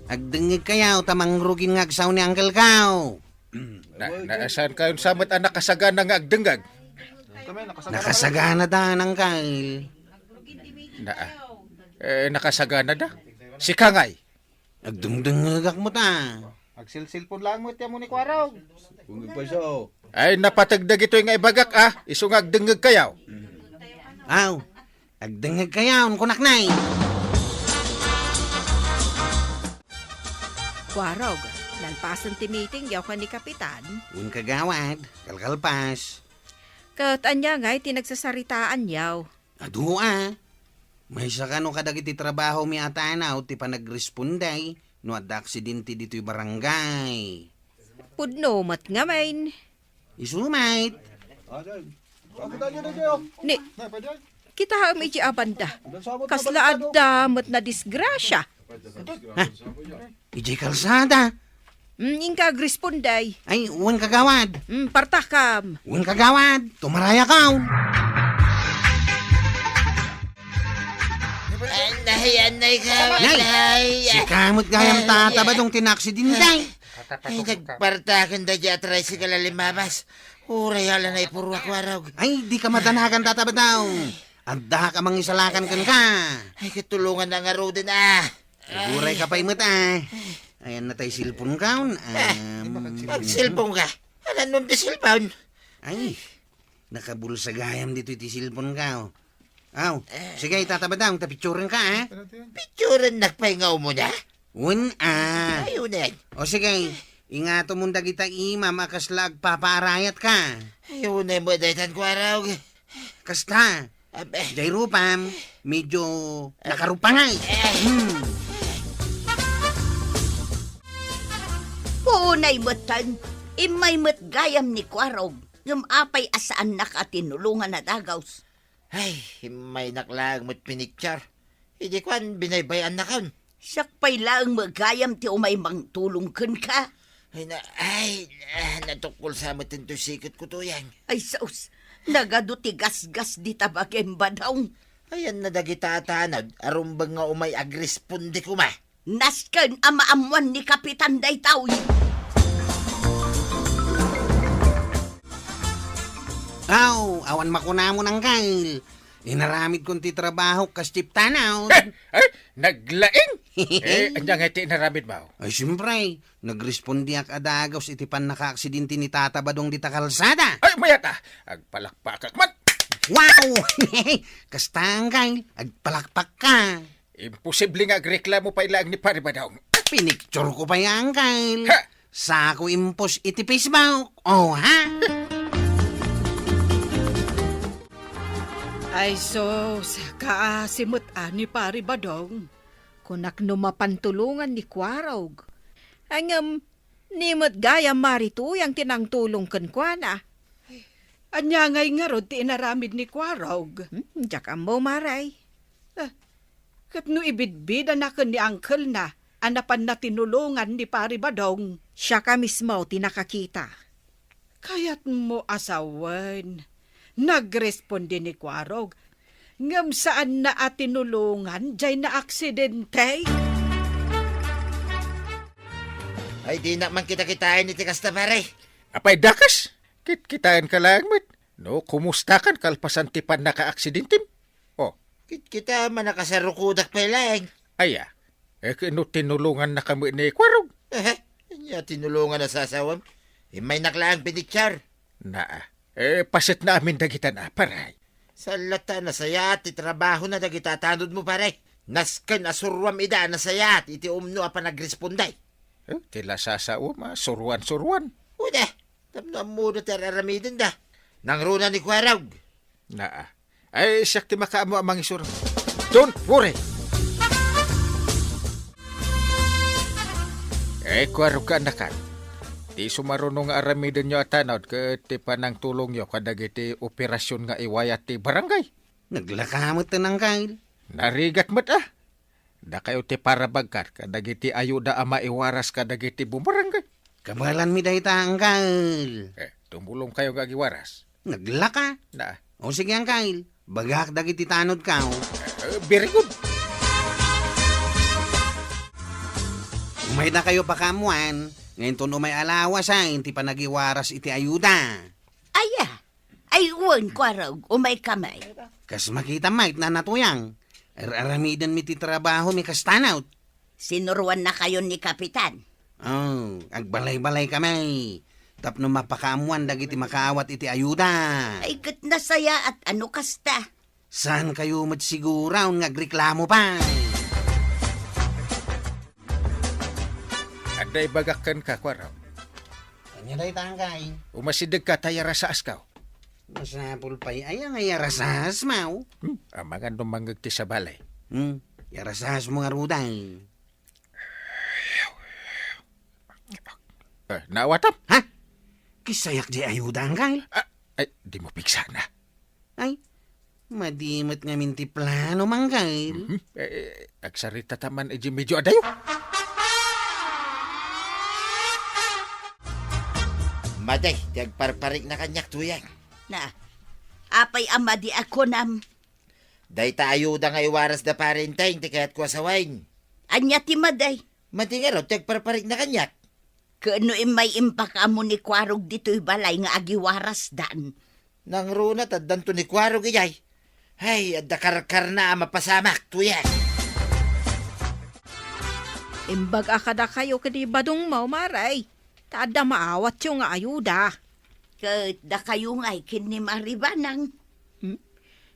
Agdengig kayaw, tamang rugin ngagsaw ni Uncle Kao. Naasan kayon samat anak kasagana nga agdengag? Nakasagana da, Uncle. Nakasagana da? Si Kangay. Agdungdungagak mo ta. Agsilsilpon lang mo tiyan mo ni Kwaraw. Ay napatagdag ito yung ibagak Iso nga agdengag kayaw. Aw, agdengig kayaw, kunaknay. Warog, lalpasan ti meeting yaw ka ni Kapitan. Un kagawad, kalkalpas. Kat anya nga'y tinagsasaritaan yaw. Adu may sakano kadagiti trabaho mi atanaw ti panagresponday no adda aksidente dito'y barangay. Pudno mat nga main. Isumait. Ni, kita may abanda. Kasla adda mat na disgrasya. Ijay kalsada. Ingka agresponday. Ay, uwan kagawad. Partakam. Uwan kagawad. Tumaraya ka. Anay ka. Si kamot gayang tatabadong tinaksidinday. Ay, nagpartakan da dya tricycle alimabas. Uray hala na ipurwa Kwaraw. Ay, di ka madanagan tatabadaw. Adda ka mangisalakan kan ka. Ay, katulungan na nga rodin Uray ka pa imot Ayan na tayo silpon kaon. Magsilpon ka. Alam nung pisilpon. Ay, nakabulsa gayam dito iti silpon ka. Aw, sige, tatabadaw, tapicturan ka, Picturean nagpahingaw mo na. Ayun yan. O sige, ingato mong dagita ima, makaslag paparayat ka. Ayun na mo daytan Kwaraw. Kasta, jay rupam, medyo nakarupangay. Punay matan, imay mat gayam ni Kwarog, apay asaan nakatinulungan na dagaws. Ay, may naklang mo't pinicture. Hindi kwan, binaybayan na kan. Sakpay lang magayam ti umay mang tulungkan ka. Natukol sa matin to sikot ko to yan. Ay saus, nagaduti gas-gas di tabagem ba daw? Ayan na dagita atanad, arumbang nga umay agresponde ko ma. Nasken amaamuan ni Kapitan Daytaw. Aw, awan makunamo ng kail. Inaramid kong ti trabaho kas tip tanaw. Ay, naglaing! Andyan nga iti naramid ba? Ay, siyempre, nagrespondi ak adagaws iti pan naka-aksidente ni Tata Badong di takalsada. Ay, mayata! Agpalakpakak man! Wow! Kastang kail, agpalakpak ka. Imposible nga agreklamo pa ilang ni Pari Badong. Pinicture ko pa yan, kail. Ha? Sako impos iti Facebook. Oh, ha? Ay sos, kaasimot ani Pari Badong. Kunak numapantulungan ni Kwarog. Angam, nimot gaya marito yung tinangtulong kan kwa Anya ngay nga rod ti inaramid ni Kwarog. Diyak mo maray. Kat no ibidbid anakan ni Uncle na, anapan na tinulungan ni Pari Badong. Siya ka mismo tinakakita. Kaya't mo asawan. Nagresponde ni Kwarog. Ngam saan na atinulungan, jay na aksidente. Ay, di na man kita-kitain ni Tikasta pare. Apay dakas! Kitaan ka lang, mat. No, kumusta kan kalpasan tipan naka-aksidentim? Oh, Kita man nakasarukudak pa lang. aya. Kino tinulungan na kami ni Kwarog. Nya tinulungan na sa asawam. May naklang pinicture. Pasit na amin dagitan paray. Sa lata na sayat, iti trabaho na dagitatanod mo pare. Nasken asurwam ida na sayat, iti umno apa nagresponday. Tila sasawa, suruan-suruan. Una, tamno muna tararamidin da. Nangruna ni Kwarog. Ay, sakti makaamo amang isur. Don't worry. Kwarog ka nakan. Di sumarunong nga aramidin nyo atanod ti panang tulong nyo kadagiti operasyon nga iwayat ti barangay. Naglakamot na ng kail. Narigat mat Da kayo ti parabagkat kadagiti ayuda ama iwaras kadagiti bumarangay. Kabalan mi dahi ang kail. Tumulong kayo nga iwaras. Naglaka. O sige ang kail. Bagak dagiti tanod ka. Very good. Umay na kayo pakamuan. Ngayon to may alawas ha, hindi pa nagiwaras iti ayuda. Aya, ay uwan kwarog, umay kamay. Kas makita mait na natuyang. Aramidan mi ti trabaho mi kastanaw. Sinuruan na kayo ni Kapitan. Oh, agbalay-balay kami. Tapno mapakamuan dagiti makaawat iti ayuda. Ay kat nasaya at ano kasta. Saan kayo matsiguraw nga agreklamo pa? Aday bagakan ka, Kwaraw. Kanya day tangkay. Umasidag ka tayara sa askaw. Masapul pa'y ayang ay yarasas mau. Amangan dumangag ti sa balay. Yarasas mo nga ruday. Naawatap? Ha? Kisayak di ayuda kay? Ay, di mo piksa na. Ay, madimot nga minti plano manggay. Agsarita taman e medyo adayo. Maday, tiyagparparik na kanyak tuyang. Na, apay ama di ako nam. Day ta ayuda nga iwaras da parenteng, ti kayat kwa sa wine. Anya ti maday. Mati nga raw, tiyagparparik na kanyak. Kano may impak amo ni Kwarog dito'y balay nga agiwaras dan. Nang runa, taddan to ni Kwaro gijay. Ay, adda karkar na mapasamak, tuyang. Imbag akada kayo kadi badong mau maray. Tada maawat yung nga ayuda. Kat da kayo nga'y kini maribanang.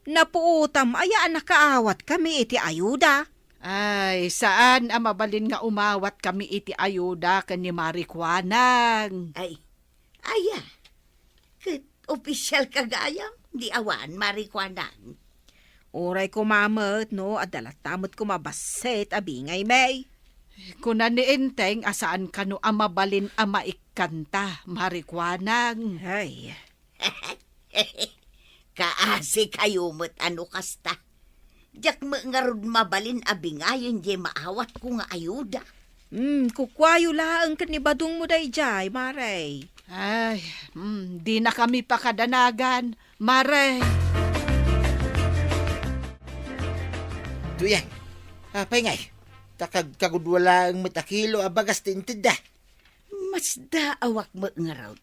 Napuutam ayaan nakaawat kami iti ayuda. Ay, saan ang mabalin nga umawat kami iti ayuda kan ni Marikwanang? Ay, aya. Kat opisyal kagayam, di awan marikwanan. Uray ko mamot no, adalat tamot ko mabaset abingay may. Kuna ni Enteng, asaan kano ang mabalin ang maikanta, Marikwanang? Ay, Kaasi kayo mo't ano kasta. Diyak mo nga rod mabalin abingayon di maawat ko nga ayuda. kukwayo laang kanibadong mo day jay, maray. Ay, di na kami pakadanagan, Mare. Tuyang, apay ngay. Takag kagudwala ang matakilo abagas tintid da. Mas daawak mo nga raw.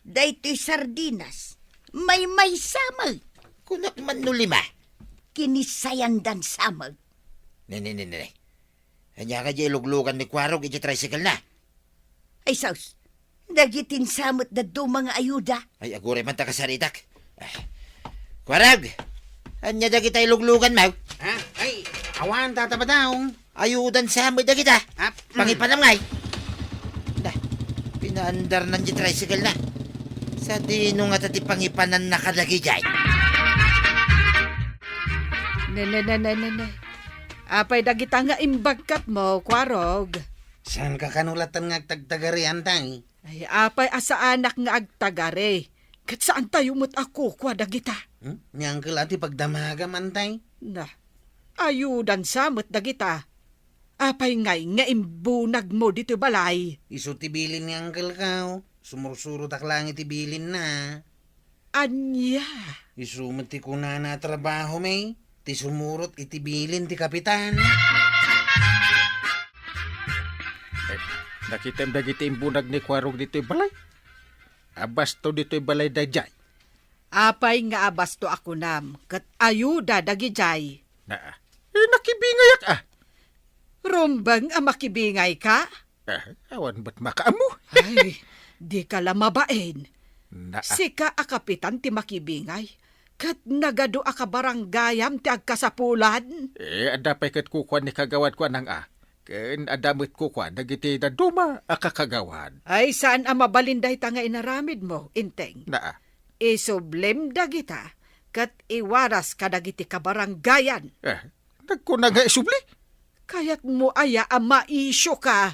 Dayto'y sardinas. May samag. Kunak man no lima. Kinisayan dan samag. Nene. Anya ka di iluglugan ni Kwarog, iti tricycle na. Ay saus, dagitin samot na do mga ayuda. Ay, agure man ta kasaritak. Kwarog, anya da kita iluglugan, mau. Ha? Ay, awan tataba daw. Ayudan sa amoy da kita. Ap, Pangipanam ngay. Da, pinaandar ng di tricycle na. Sa dino nga tati pangipanan nakadagi jay. Ne. Apay dagita nga imbagkat mo, Kwarog. Saan ka kanulatan nga agtagtagarian tay? Ay, apay asa anak nga agtagare. Kat saan tayo mo't ako, kwa dagita? Niyang ati pagdamaga man tay? Na, ayudan samot dagita. Apay ngay nga imbunag mo dito balay. Isu tibilin ni Uncle Kao. Sumursurot ak lang itibilin na. Anya? Isu mati ko na trabaho may. Ti sumurot itibilin ti kapitan. Nakitem dagiti imbunag ni Kwarog dito'y balay. Abas to dito'y balay da jay. Apay nga abasto ako nam. Kat ayuda dagijay. Nakibingayak Rumbang ang makibingay ka? Awan ba't makaamo? Ay, di ka lamabain. Na, Sika a kapitan ti makibingay. Kat nagado a kabaranggayam ti agkasapulan. adapay kat kukwan ni kagawad ko nang Ken adamit kukwan dagiti na duma akakagawad. Ay, saan ang mabalinday ta nga inaramid mo, Inteng? Na, Isublim dagita, kat iwaras ka dagiti kabaranggayan. nagkuna nga isubli. Kaya't mo aya ang maisyo ka.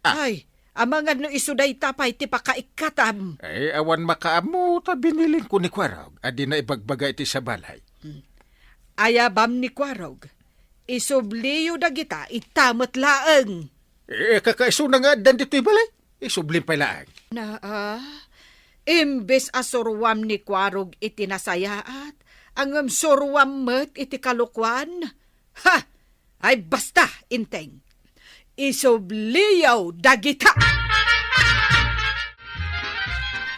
Ay, amangan no isuday tapay ti pakaikatam. Awan makaamo ta binilin ko ni Kwarog. Adi na ibagbaga iti sa balay. Ayabam ni Kwarog. Isubliyo dagita itamot laeng. Kakaiso na nga dan dito'y balay. Isublim pa laang. Na, imbes asurwam ni Kwarog iti nasayaat, ang surwam met iti kalukwan. Ha! Ay basta, Inteng. isubliyaw dagita.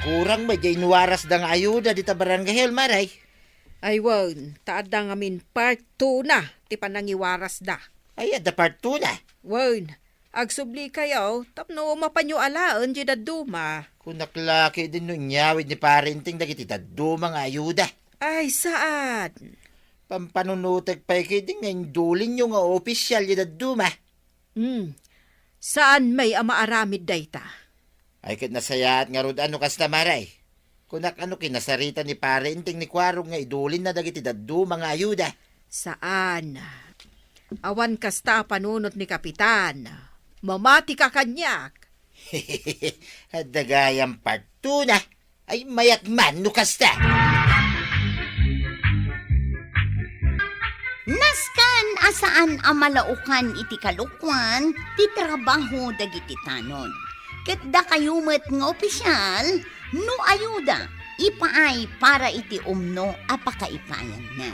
Kurang may jay nuwaras da nga ayuda dita barangay maray. Ay wan, taada ngamin part 2 na, ti panangiwaras da. Ay, ada part 2 na. Wan, agsubli kayo, tapno mapanyo alaan di daduma. Kung naklaki din nun nyawid ni parenting dagiti daduma nga ayuda. Ay, saan? Pampanunutag pa ikiding ngayon dulin nyo nga opisyal yung daduma. Saan may amaaramid dayta? Ay kat nasayaat nga rod ano kas tamaray. Kunak ano kinasarita ni parenting ni Kwarong nga idulin na dagiti daduma nga ayuda. Saan? Awan kasta panunot ni Kapitan. Mamati ka kanyak. At dagayang part 2 na. Ay mayakman no kasta. Naskan asaan amalaukan iti kalukwan, ti trabaho dagiti tanon. Ket da kayumet nga opisyal, no ayuda, ipaay para iti umno apakaipayan na.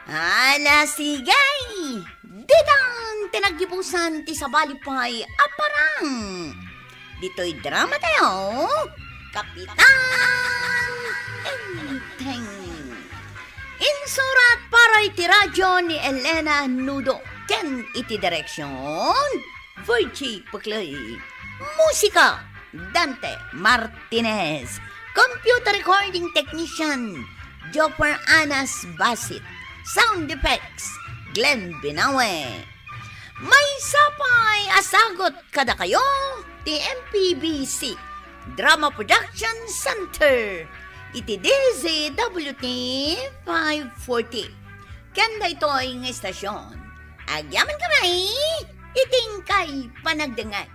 Ala sigay! Didang tinagibusan ti sabalipay aparang. Dito'y drama tayo, Kapitan Enteng. Insurat para iti radyo ni Elena Nudo. Ken iti direksyon, Virgie Puclay. Musika, Dante Martinez. Computer recording technician, Jopper Anas Basit. Sound effects, Glenn Binawe. May sapay asagot kada kayo, TMPBC Drama Production Center. Iti DZWT 540. Kanda ito ang estasyon. Agyaman kamay, iting kay panagdangan.